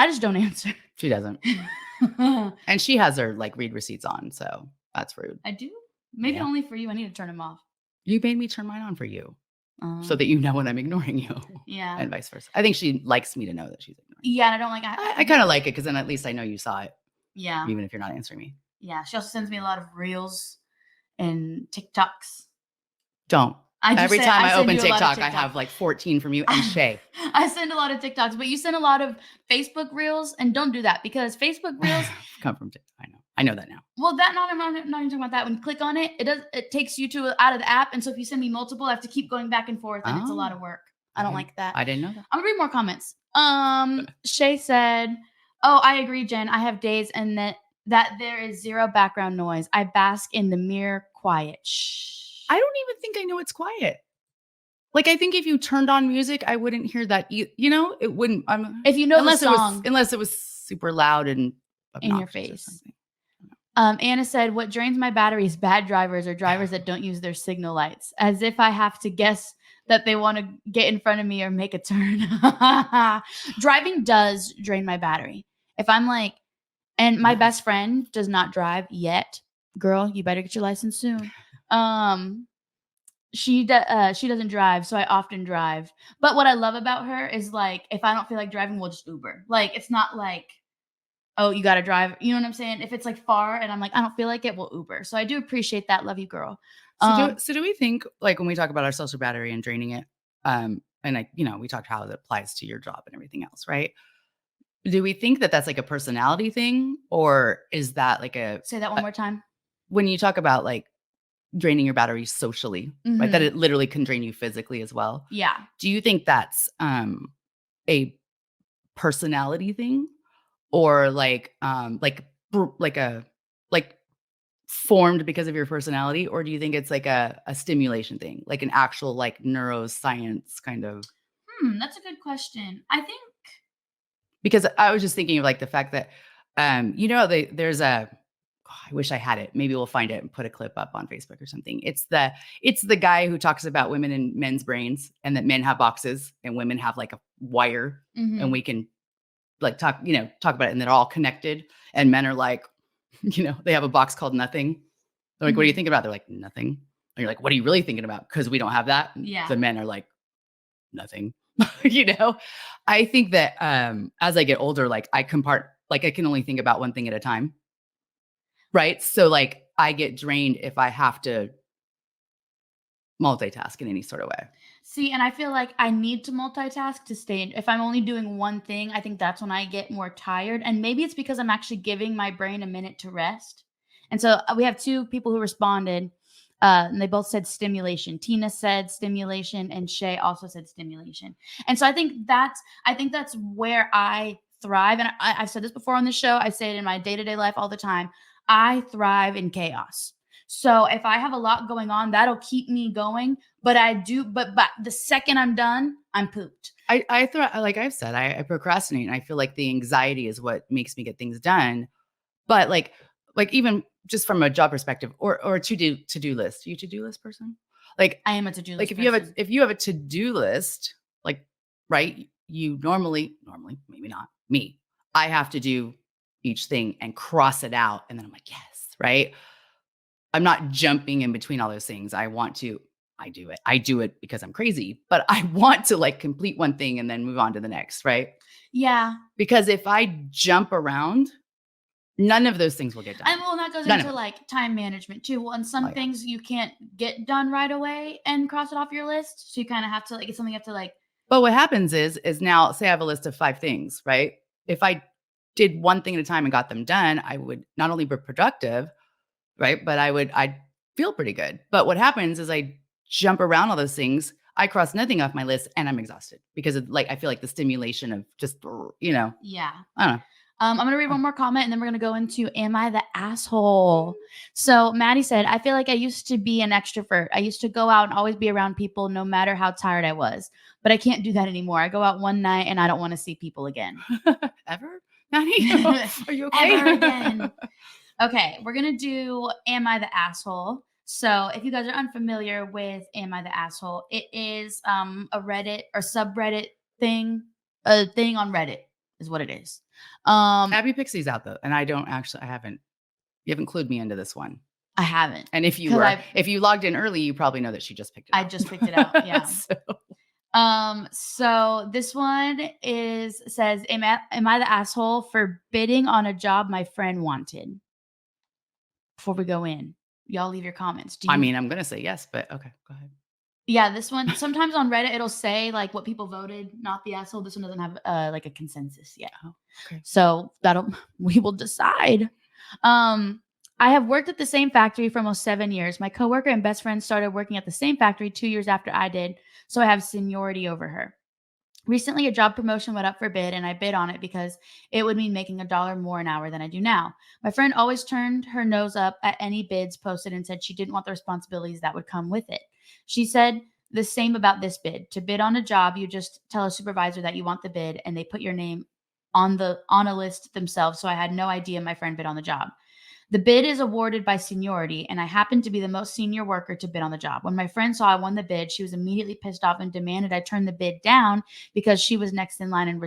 just don't answer. She doesn't. And she has her like read receipts on, so that's rude. I do? Maybe only for you. I need to turn them off. You made me turn mine on for you. So that you know when I'm ignoring you. Yeah. And vice versa. I think she likes me to know that she's ignoring me. Yeah, and I don't like I kind of like it because then at least I know you saw it. Yeah. Even if you're not answering me. Yeah. She also sends me a lot of reels and TikToks. Don't. Every time I open TikTok, I have like 14 from you and Shay. I send a lot of TikToks, but you send a lot of Facebook reels, and don't do that because Facebook reels come from TikTok. I know that now. Well, I'm not even talking about that. When you click on it, it takes you out of the app, and so if you send me multiple, I have to keep going back and forth, and it's a lot of work. I don't like that. I didn't know that. I'm gonna read more comments. Shay said, "Oh, I agree, Jen. I have days and that there is zero background noise. I bask in the mere quiet." Shh. I don't even think I know it's quiet. Like, I think if you turned on music, I wouldn't hear that. You know, it wouldn't. If you know the song, unless it was super loud and in your face. Anna said, "What drains my battery is bad drivers or drivers that don't use their signal lights, as if I have to guess that they want to get in front of me or make a turn." Driving does drain my battery. If I'm like, and my best friend does not drive yet. Girl, you better get your license soon. She doesn't drive, so I often drive. But what I love about her is like, if I don't feel like driving, we'll just Uber. Like, it's not like, oh, you got to drive. You know what I'm saying? If it's like far and I'm like, I don't feel like it, we'll Uber. So I do appreciate that. Love you, girl. So do we think, like, when we talk about our social battery and draining it, and we talked how it applies to your job and everything else, right? Do we think that that's like a personality thing, or is that like say that one more time? When you talk about like draining your battery socially, right? That it literally can drain you physically as well. Yeah. Do you think that's a personality thing, or like formed because of your personality, or do you think it's like a stimulation thing, like an actual like neuroscience kind of? That's a good question. I think because I was just thinking of like the fact that there's a I wish I had it. Maybe we'll find it and put a clip up on Facebook or something. It's the guy who talks about women and men's brains, and that men have boxes and women have like a wire, and we can like talk about it, and they're all connected. And men are like, they have a box called nothing. They're like, what are you thinking about? They're like, nothing. And you're like, what are you really thinking about? Because we don't have that. Yeah. The men are like, nothing. I think that as I get older, like I can only think about one thing at a time. Right. So like I get drained if I have to multitask in any sort of way. See, and I feel like I need to multitask to stay. If I'm only doing one thing, I think that's when I get more tired. And maybe it's because I'm actually giving my brain a minute to rest. And so we have two people who responded, and they both said stimulation. Tina said stimulation, and Shay also said stimulation. And so I think that's where I thrive. And I've said this before on the show. I say it in my day-to-day life all the time. I thrive in chaos. So if I have a lot going on, that'll keep me going. But the second I'm done, I'm pooped. I thrive, like I've said, I procrastinate, and I feel like the anxiety is what makes me get things done. But like even just from a job perspective, or a to-do list. Are you a to-do list person? Like I am a to-do list. Like if you have a to-do list, like, right, you normally, maybe not me, I have to do each thing and cross it out. And then I'm like, yes, right. I'm not jumping in between all those things. I do it because I'm crazy, but I want to like complete one thing and then move on to the next. Right. Yeah. Because if I jump around, none of those things will get done. And that goes into like time management too. Well, and some things you can't get done right away and cross it off your list. So you kind of have to it's something you have to like. But what happens is now, say I have a list of 5 things, right? If I did one thing at a time and got them done, I would not only be productive, right? But I'd feel pretty good. But what happens is I jump around all those things. I cross nothing off my list and I'm exhausted because of I feel like the stimulation of just, Yeah. I don't know. I'm going to read one more comment and then we're going to go into Am I the Asshole? So Maddie said, I feel like I used to be an extrovert. I used to go out and always be around people no matter how tired I was. But I can't do that anymore. I go out one night and I don't want to see people again. Ever? Maddie? Are you okay? Ever again. Okay, we're going to do Am I the Asshole? So if you guys are unfamiliar with Am I the Asshole, it is a Reddit or subreddit thing, a thing on Reddit is what it is. Abby picks these out though, and I haven't. You haven't clued me into this one. I haven't. And if you logged in early, you probably know that she just picked it out. I just picked it out. Yeah. So this one says, am I the asshole for bidding on a job my friend wanted? Before we go in, y'all leave your comments. I'm going to say yes, but okay, go ahead. Yeah, this one, sometimes on Reddit, it'll say like what people voted, not the asshole. This one doesn't have like a consensus yet. Oh, okay. So we will decide. I have worked at the same factory for almost 7 years. My coworker and best friend started working at the same factory 2 years after I did, so I have seniority over her. Recently, a job promotion went up for bid, and I bid on it because it would mean making $1 more an hour than I do now. My friend always turned her nose up at any bids posted and said she didn't want the responsibilities that would come with it. She said the same about this bid. To bid on a job, you just tell a supervisor that you want the bid, and they put your name on a list themselves, so I had no idea my friend bid on the job. The bid is awarded by seniority, and I happened to be the most senior worker to bid on the job. When my friend saw I won the bid, she was immediately pissed off and demanded I turn the bid down because she was next in line and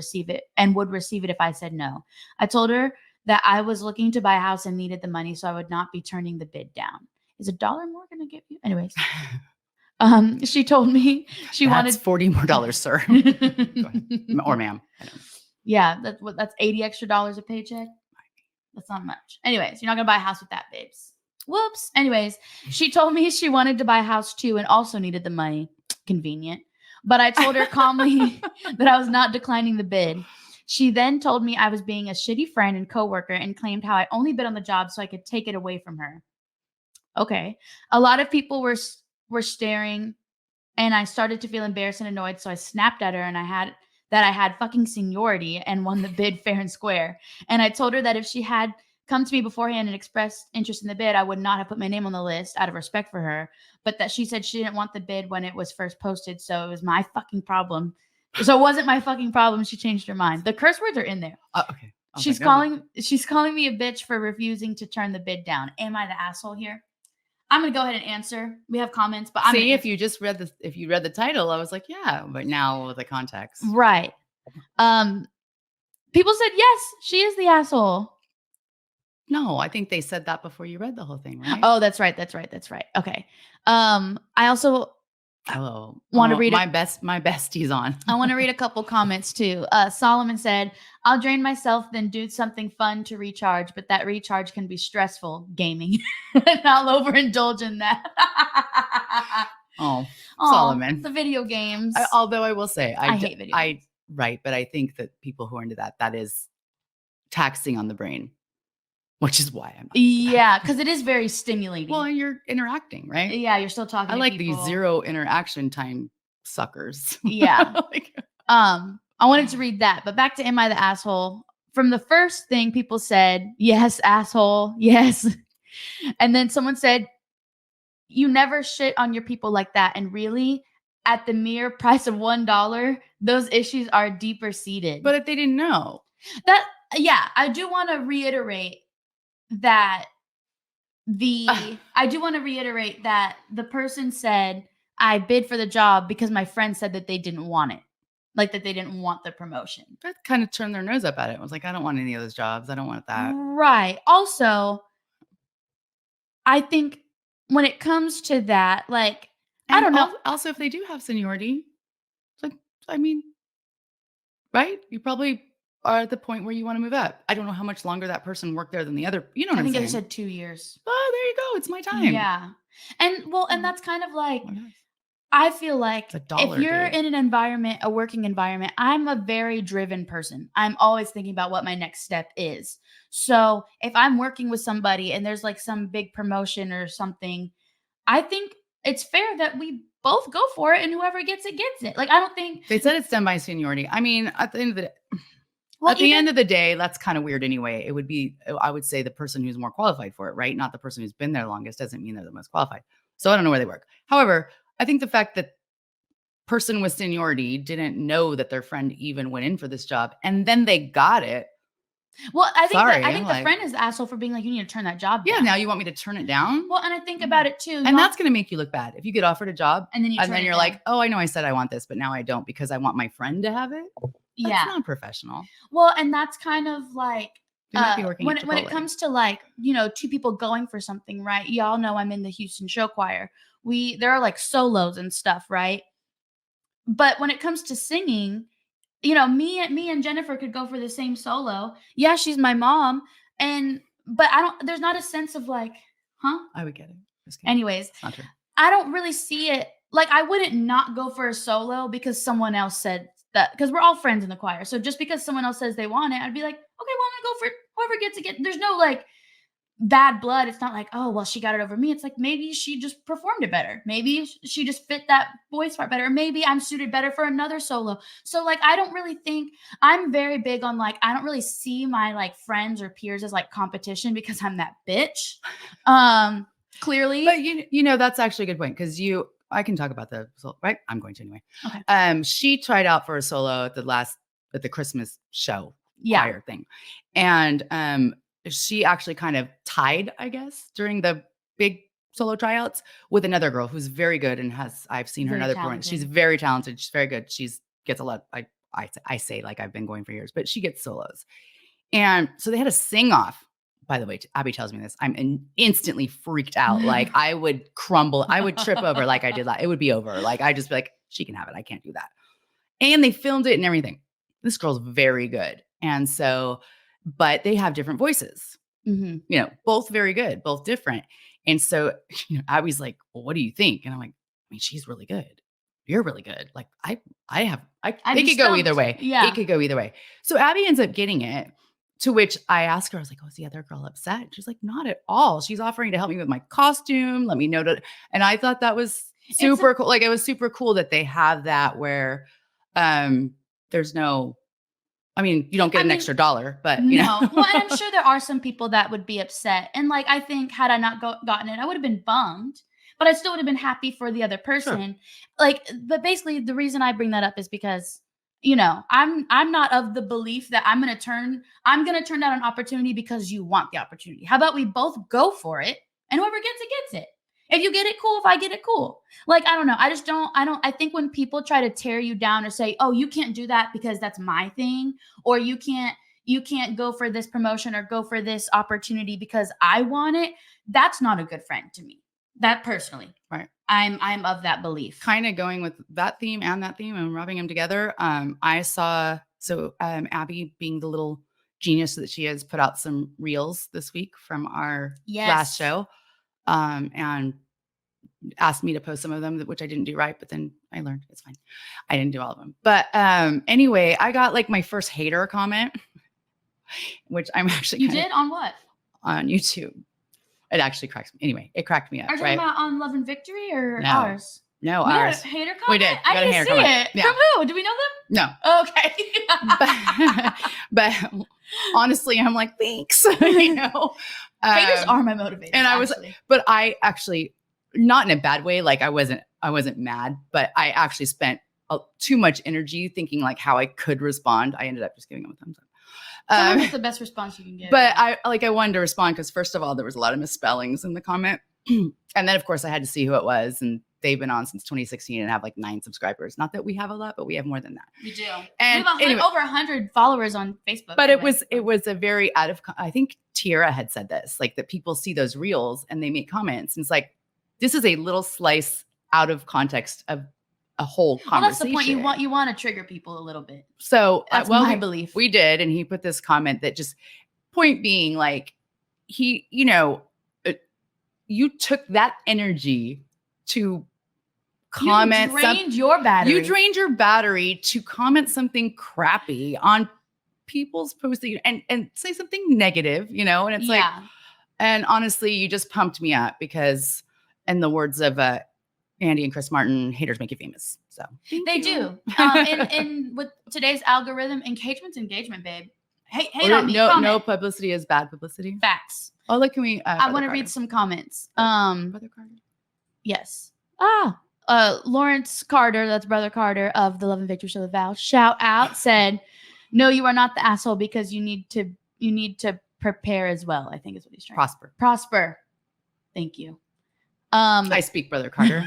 would receive it if I said no. I told her that I was looking to buy a house and needed the money, so I would not be turning the bid down. Is $1 more going to get you? Anyways. She told me wanted $40 more, sir. Go ahead. Or ma'am. I don't know. Yeah, that's $80 extra a paycheck. That's not much. Anyways, you're not going to buy a house with that, babes. Whoops. Anyways, she told me she wanted to buy a house too and also needed the money. Convenient. But I told her calmly that I was not declining the bid. She then told me I was being a shitty friend and coworker and claimed how I only bid on the job so I could take it away from her. Okay. A lot of people were staring and I started to feel embarrassed and annoyed. So I snapped at her and I had fucking seniority and won the bid fair and square. And I told her that if she had come to me beforehand and expressed interest in the bid, I would not have put my name on the list out of respect for her. But that she said she didn't want the bid when it was first posted. So it was my fucking problem. So it wasn't my fucking problem. She changed her mind. The curse words are in there. Okay. She's calling me a bitch for refusing to turn the bid down. Am I the asshole here? I'm gonna go ahead and answer. We have comments, but if you read the title, I was like, yeah, but now with the context, right? People said yes, she is the asshole. No, I think they said that before you read the whole thing, right? Oh, that's right. Okay. I also want to read my bestie's on. I want to read a couple comments too. Solomon said, I'll drain myself, then do something fun to recharge, but that recharge can be stressful. Gaming. And I'll overindulge in that. Solomon. The video games. Although I will say, I hate video games. Right, but I think that people who are into that is taxing on the brain. Which is why I'm not. Yeah, because it is very stimulating. Well, you're interacting, right? Yeah, you're still talking. I like these 0 interaction time suckers. Yeah. I wanted to read that, but back to Am I the Asshole? From the first thing people said, yes, asshole, yes. And then someone said, you never shit on your people like that. And really, at the mere price of $1, those issues are deeper seated. But if they didn't know. I do want to reiterate that the person said I bid for the job because my friend said that they didn't want it, like that they didn't want the promotion. That kind of turned their nose up at it. I was like, I don't want any of those jobs. I don't want that. Right. Also, I think when it comes to that, like, I don't know. Also, if they do have seniority, like, I mean, right? You probably are at the point where you want to move up. I don't know how much longer that person worked there than the other. You know what I'm saying? I think they said 2 years. Oh, there you go. It's my time. Yeah. And that's kind of like, I feel like It's a if dollar, you're dude. in an environment, a working environment, I'm a very driven person. I'm always thinking about what my next step is. So if I'm working with somebody and there's like some big promotion or something, I think it's fair that we both go for it and whoever gets it gets it. Like I don't think They said it's done by seniority. I mean, well at the even end of the day, that's kind of weird anyway. It would be, I would say, the person who's more qualified for it, right? Not the person who's been there longest doesn't mean they're the most qualified. So I don't know where they work. However, I think the fact that person with seniority didn't know that their friend even went in for this job and then they got it. well, I think Sorry, I I'm think the like, friend is the asshole for being like, you need to turn that job yeah, down. now you want me to turn it down? Well, and I think about it too. And that's going to make you look bad. If you get offered a job and then you and turn then it you're down. like, oh, I know I said I want this, but now I don't because I want my friend to have it. Yeah. That's not professional. Well, and that's kind of like You might be working when at it Chipotle. comes to like, you know, two people going for something, right? Y'all know I'm in the Houston show choir. There are like solos and stuff, right? But when it comes to singing, you know, me and Jennifer could go for the same solo. Yeah, she's my mom, but I don't. There's not a sense of like, huh? I would get it. Just kidding. Anyways, It's not true. I don't really see it. Like I wouldn't not go for a solo because someone else said that, because we're all friends in the choir. So just because someone else says they want it, I'd be like, okay, well, I'm gonna go for it. Whoever gets it, there's no like bad blood. It's not like, oh, well, she got it over me. It's like maybe she just performed it better. Maybe she just fit that voice part better. Maybe I'm suited better for another solo. So like I don't really think I'm very big on like I don't really see my like friends or peers as like competition because I'm that bitch. Clearly. But you know, that's actually a good point because I can talk about the solo, right? I'm going to anyway. Okay. She tried out for a solo at the Christmas show choir thing. And she actually kind of tied, I guess, during the big solo tryouts with another girl who's very good and I've seen her in Very other performances. She's talented. very talented. She's very good. Gets a lot. I say like I've been going for years, but she gets solos. And so they had a sing off. By the way, Abby tells me this. I'm instantly freaked out. Like I would crumble. I would trip over like I did. It would be over. Like I just be like, she can have it. I can't do that. And they filmed it and everything. This girl's very good. And so, but they have different voices. Mm-hmm. You know, both very good, both different. And so, you know, Abby's like, well, what do you think? And I'm like, I mean, she's really good. You're really good. Like it could go either way. Yeah. It could go either way. So Abby ends up getting it. To which I asked her, I was like, oh, is the other girl upset? And she's like, not at all. She's offering to help me with my costume. Let me know. And I thought that was super cool. Like it was super cool that they have that where there's no, I mean, you don't get an extra dollar, but you know. Well, and I'm sure there are some people that would be upset. And like, I think had I not gotten it, I would have been bummed, but I still would have been happy for the other person. Sure. Like, but basically the reason I bring that up is because, you know, I'm not of the belief that I'm going to turn down an opportunity because you want the opportunity. How about we both go for it and whoever gets it. If you get it, cool. If I get it, cool. Like, I don't know. I think when people try to tear you down or say, oh, you can't do that because that's my thing, or you can't go for this promotion or go for this opportunity because I want it, that's not a good friend to me. That personally. Right. I'm of that belief. Kind of going with that theme and that theme and rubbing them together. I saw, Abby, being the little genius that she is, put out some reels this week from our last show. And asked me to post some of them, which I didn't do right, but then I learned it's fine. I didn't do all of them. But anyway, I got like my first hater comment, which I'm actually You did on what? On YouTube. It actually cracks me. Anyway, it cracked me up. Are you talking about on Love and Victory or No. ours? No, we ours. Got a hater comment? We did. I didn't see it. Yeah. From who? Do we know them? No. Okay. but honestly, I'm like, thanks. You know, haters are my motivator. And but I actually, not in a bad way. Like I wasn't mad, but I actually spent too much energy thinking like how I could respond. I ended up just giving them a thumbs up. That's the best response you can get. But I wanted to respond because first of all, there was a lot of misspellings in the comment. And then of course I had to see who it was. And they've been on since 2016 and have like 9 subscribers. Not that we have a lot, but we have more than that. We do. And we have over 100 followers on Facebook. But it was a very I think Tiara had said this, like that people see those reels and they make comments. And it's like, this is a little slice out of context of a whole conversation. Well, that's the point. You want to trigger people a little bit. So, that's my belief. We did. And he put this comment that just, point being like, you took that energy to comment. You drained your battery. You drained your battery to comment something crappy on people's posts and say something negative, you know? And it's like, and honestly, you just pumped me up because, in the words of Andy and Chris Martin, haters make you famous. So they do. And with today's algorithm, engagement's engagement, babe. Hate on me. No publicity is bad publicity. Facts. Oh, look, can we? I want to read some comments. Brother Carter. Yes. Lawrence Carter, that's Brother Carter of the Love and Victory Show with Val. Shout out, said, "No, you are not the asshole because you need to prepare as well." I think is what he's trying. Prosper. Thank you. I speak, Brother Carter.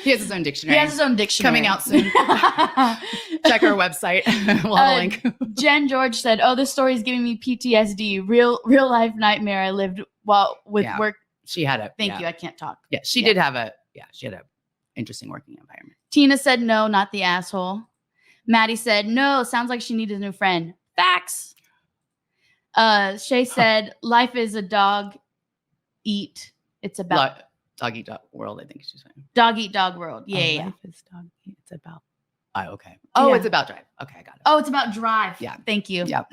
He has his own dictionary. Coming out soon. Check our website. We'll have a link. Jen George said, "Oh, this story is giving me PTSD. Real life nightmare I lived while with work." She had a. Thank you. I can't talk. Yeah, she did have a. Yeah, she had a interesting working environment. Tina said, "No, not the asshole." Maddie said, "No, sounds like she needed a new friend." Facts. Shay said, "Life is a dog eat. It's about dog eat dog world." I think she's saying dog eat dog world. Yeah. Life is dog eat. It's about. Oh, okay. Oh, yeah. It's about drive. Okay, I got it. Oh, it's about drive. Yeah. Thank you. Yeah.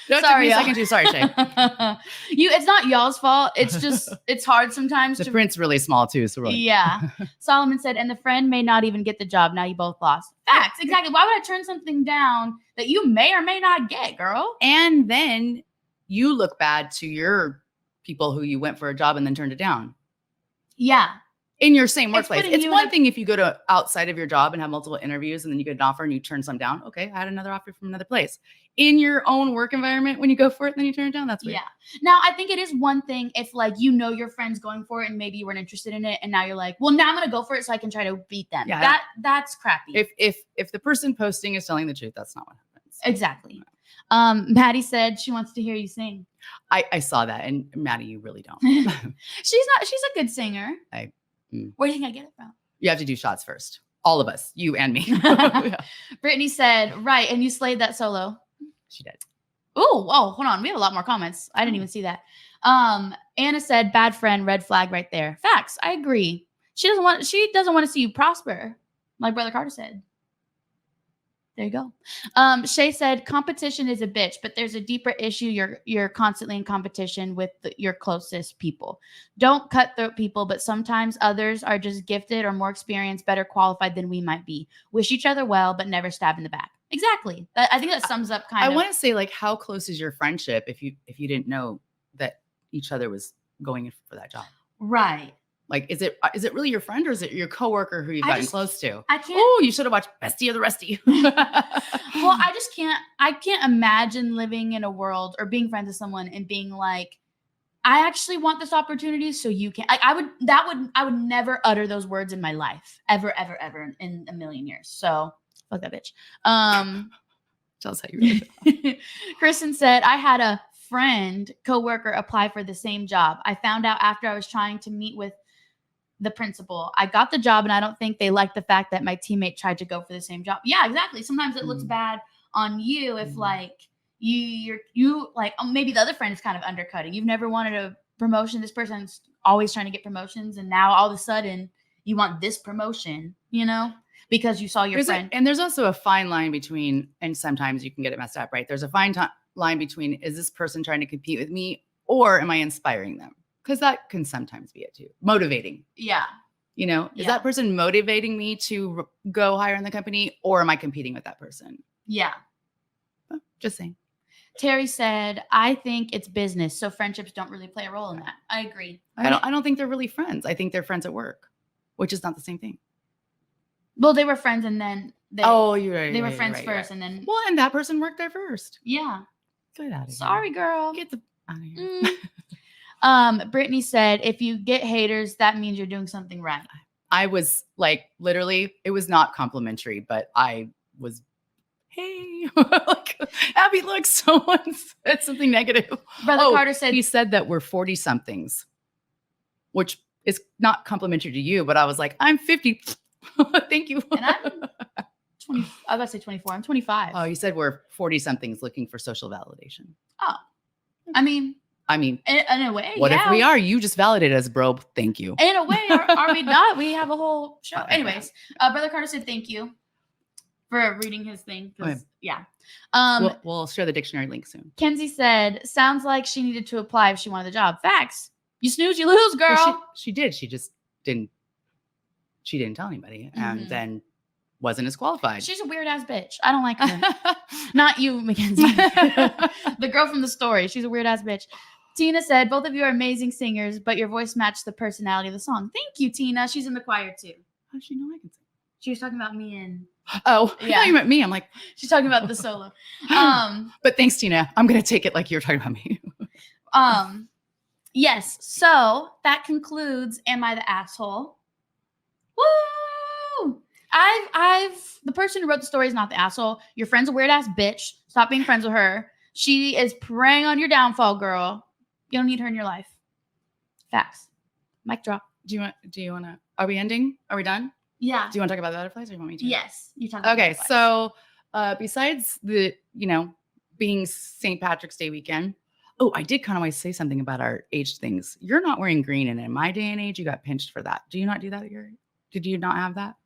Sorry, took me a second too. Sorry, Shay. It's not y'all's fault. It's just it's hard sometimes. The print's really small too, so really. Yeah. Solomon said, "And the friend may not even get the job. Now you both lost." Facts. Exactly. Why would I turn something down that you may or may not get, girl? And then you look bad to your people who you went for a job and then turned it down. Yeah. In your same workplace. It's one thing if you go to outside of your job and have multiple interviews and then you get an offer and you turn some down. Okay, I had another offer from another place. In your own work environment, when you go for it, then you turn it down. That's weird. Yeah. Now, I think it is one thing if like you know your friend's going for it and maybe you weren't interested in it and now you're like, well, now I'm gonna go for it so I can try to beat them. Yeah. That's crappy. If the person posting is telling the truth, that's not what happens. Exactly. Maddie said she wants to hear you sing. I saw that, and Maddie, you really don't. She's a good singer. Where do you think I get it from? You have to do shots first. All of us, you and me. Brittany said, "Right, and you slayed that solo." She did. Oh, hold on. We have a lot more comments. I didn't even see that. Anna said, "Bad friend, red flag right there." Facts. I agree. She doesn't want to see you prosper, like Brother Carter said. There you go. Shay said, "Competition is a bitch, but there's a deeper issue. You're constantly in competition with your closest people. Don't cutthroat people, but sometimes others are just gifted or more experienced, better qualified than we might be. Wish each other well, but never stab in the back." Exactly. I think that sums up kind of. I want to say, like, how close is your friendship if you didn't know that each other was going in for that job? Right. Like, is it really your friend or is it your coworker who you've gotten close to? I can't. Oh, you should have watched Bestie of the Restie. Well, I can't imagine living in a world or being friends with someone and being like, I actually want this opportunity, so you can. I would never utter those words in my life, ever in a million years. So fuck that bitch. Tell us how you really feel. Kristen said, "I had a coworker apply for the same job. I found out after I was trying to meet with the principal. I got the job, and I don't think they liked the fact that my teammate tried to go for the same job." Yeah, exactly. Sometimes it looks bad on you if like you like maybe the other friend is kind of undercutting. You've never wanted a promotion. This person's always trying to get promotions, and now all of a sudden you want this promotion, you know, because you saw your friend. And there's also a fine line between, and sometimes you can get it messed up, right? There's a fine line between, is this person trying to compete with me or am I inspiring them? Because that can sometimes be it too. Motivating. Yeah. You know, is that person motivating me to go higher in the company or am I competing with that person? Yeah. Well, just saying. Terry said, "I think it's business, so friendships don't really play a role in that." I agree. I don't think they're really friends. I think they're friends at work, which is not the same thing. Well, they were friends and then you're right. They were friends first and then. Well, and that person worked there first. Yeah. Get out of here. Sorry, girl. Get the out of here. Brittany said, "If you get haters, that means you're doing something right." I was like, literally, it was not complimentary, but I was, hey, like, Abby, look, someone said something negative. Brother Carter said, he said that we're 40 somethings, which is not complimentary to you, but I was like, I'm 50. Thank you. And I'm 20. I was about to say 24. I'm 25. Oh, you said we're 40 somethings looking for social validation. Oh, I mean, I mean, in a way, what yeah. if we are? You just validated us, bro. Thank you. In a way, are we not? We have a whole show. Okay. Anyways, Brother Carter said thank you for reading his thing. Okay. Yeah. We'll share the dictionary link soon. Kenzie said, sounds like she needed to apply if she wanted the job. Facts. You snooze, you lose, girl. Well, she did. She just didn't. She didn't tell anybody, and then wasn't as qualified. She's a weird ass bitch. I don't like her. Not you, Mackenzie. The girl from the story. She's a weird ass bitch. Tina said, both of you are amazing singers, but your voice matched the personality of the song. Thank you, Tina. She's in the choir too. How does she know I can sing? She was talking about me and. Oh, yeah. I thought you meant me. I'm like, she's talking about the solo. But thanks, Tina. I'm gonna take it like you're talking about me. Yes. So that concludes Am I the Asshole? Woo! The person who wrote the story is not the asshole. Your friend's a weird ass bitch. Stop being friends with her. She is preying on your downfall, girl. You don't need her in your life. Facts. Mic drop. Do you want to, are we ending? Are we done? Yeah. Do you want to talk about the butterflies or you want me to? Yes. You talk about Okay. butterflies. So, besides the, being St. Patrick's Day weekend, oh, I did kind of want to say something about our age things. You're not wearing green, and in my day and age, you got pinched for that. Do you not do that? Did you not have that?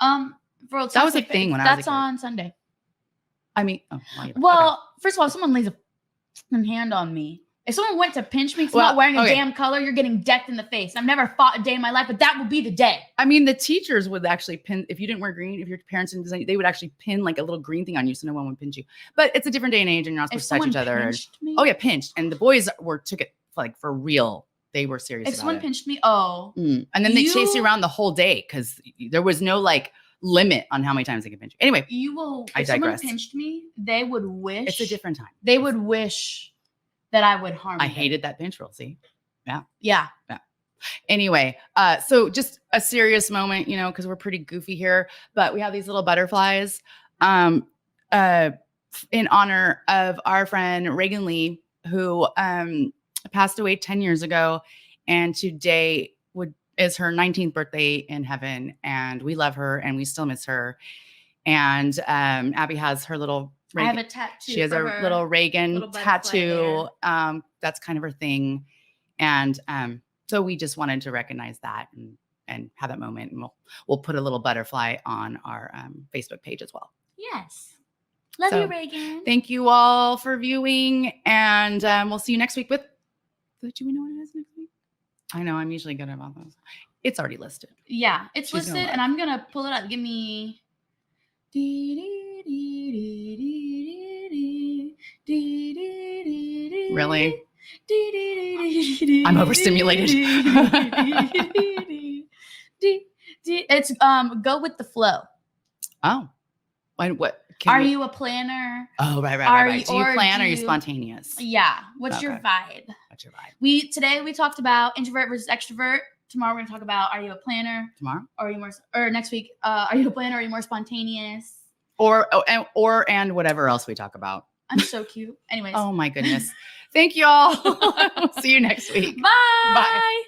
That was a thing when I was a That's kid. on Sunday. I mean, first of all, if someone lays a hand on me, if someone went to pinch me because I'm not wearing a damn color, you're getting decked in the face. I've never fought a day in my life, but that would be the day. I mean, the teachers would actually pin, if you didn't wear green, if your parents didn't design, they would actually pin like a little green thing on you so no one would pinch you. But it's a different day and age and you're not supposed to touch each other. Oh yeah, pinched. And the boys took it like for real. They were serious if about someone it. Pinched me, and then they chase you around the whole day because there was no like limit on how many times they could pinch you. Anyway, if someone pinched me, they would wish. It's a different time. They would wish that I would harm them. I hated that pinch roll. See? Yeah. Yeah. Anyway, so just a serious moment, because we're pretty goofy here, but we have these little butterflies in honor of our friend Reagan Lee, who passed away 10 years ago. And today is her 19th birthday in heaven. And we love her and we still miss her. And Abby has her little I have a tattoo. She has a little Reagan tattoo. That's kind of her thing. And so we just wanted to recognize that and have that moment. And we'll put a little butterfly on our Facebook page as well. Yes. Love you, Reagan. Thank you all for viewing. And we'll see you next week with, do we know what it is next week? I know, I'm usually good about those. It's already listed. Yeah, it's listed. And I'm going to pull it up. Give me. Really? I'm overstimulated. It's go with the flow. Oh. What? Are you a planner? Oh, right. Do you plan or are you spontaneous? Yeah. What's your vibe? Today we talked about introvert versus extrovert. Tomorrow we're going to talk about, are you a planner? Tomorrow? Or next week, are you a planner? Are you more spontaneous? Or whatever else we talk about. I'm so cute. Anyways. Oh my goodness. Thank you all. We'll see you next week. Bye. Bye.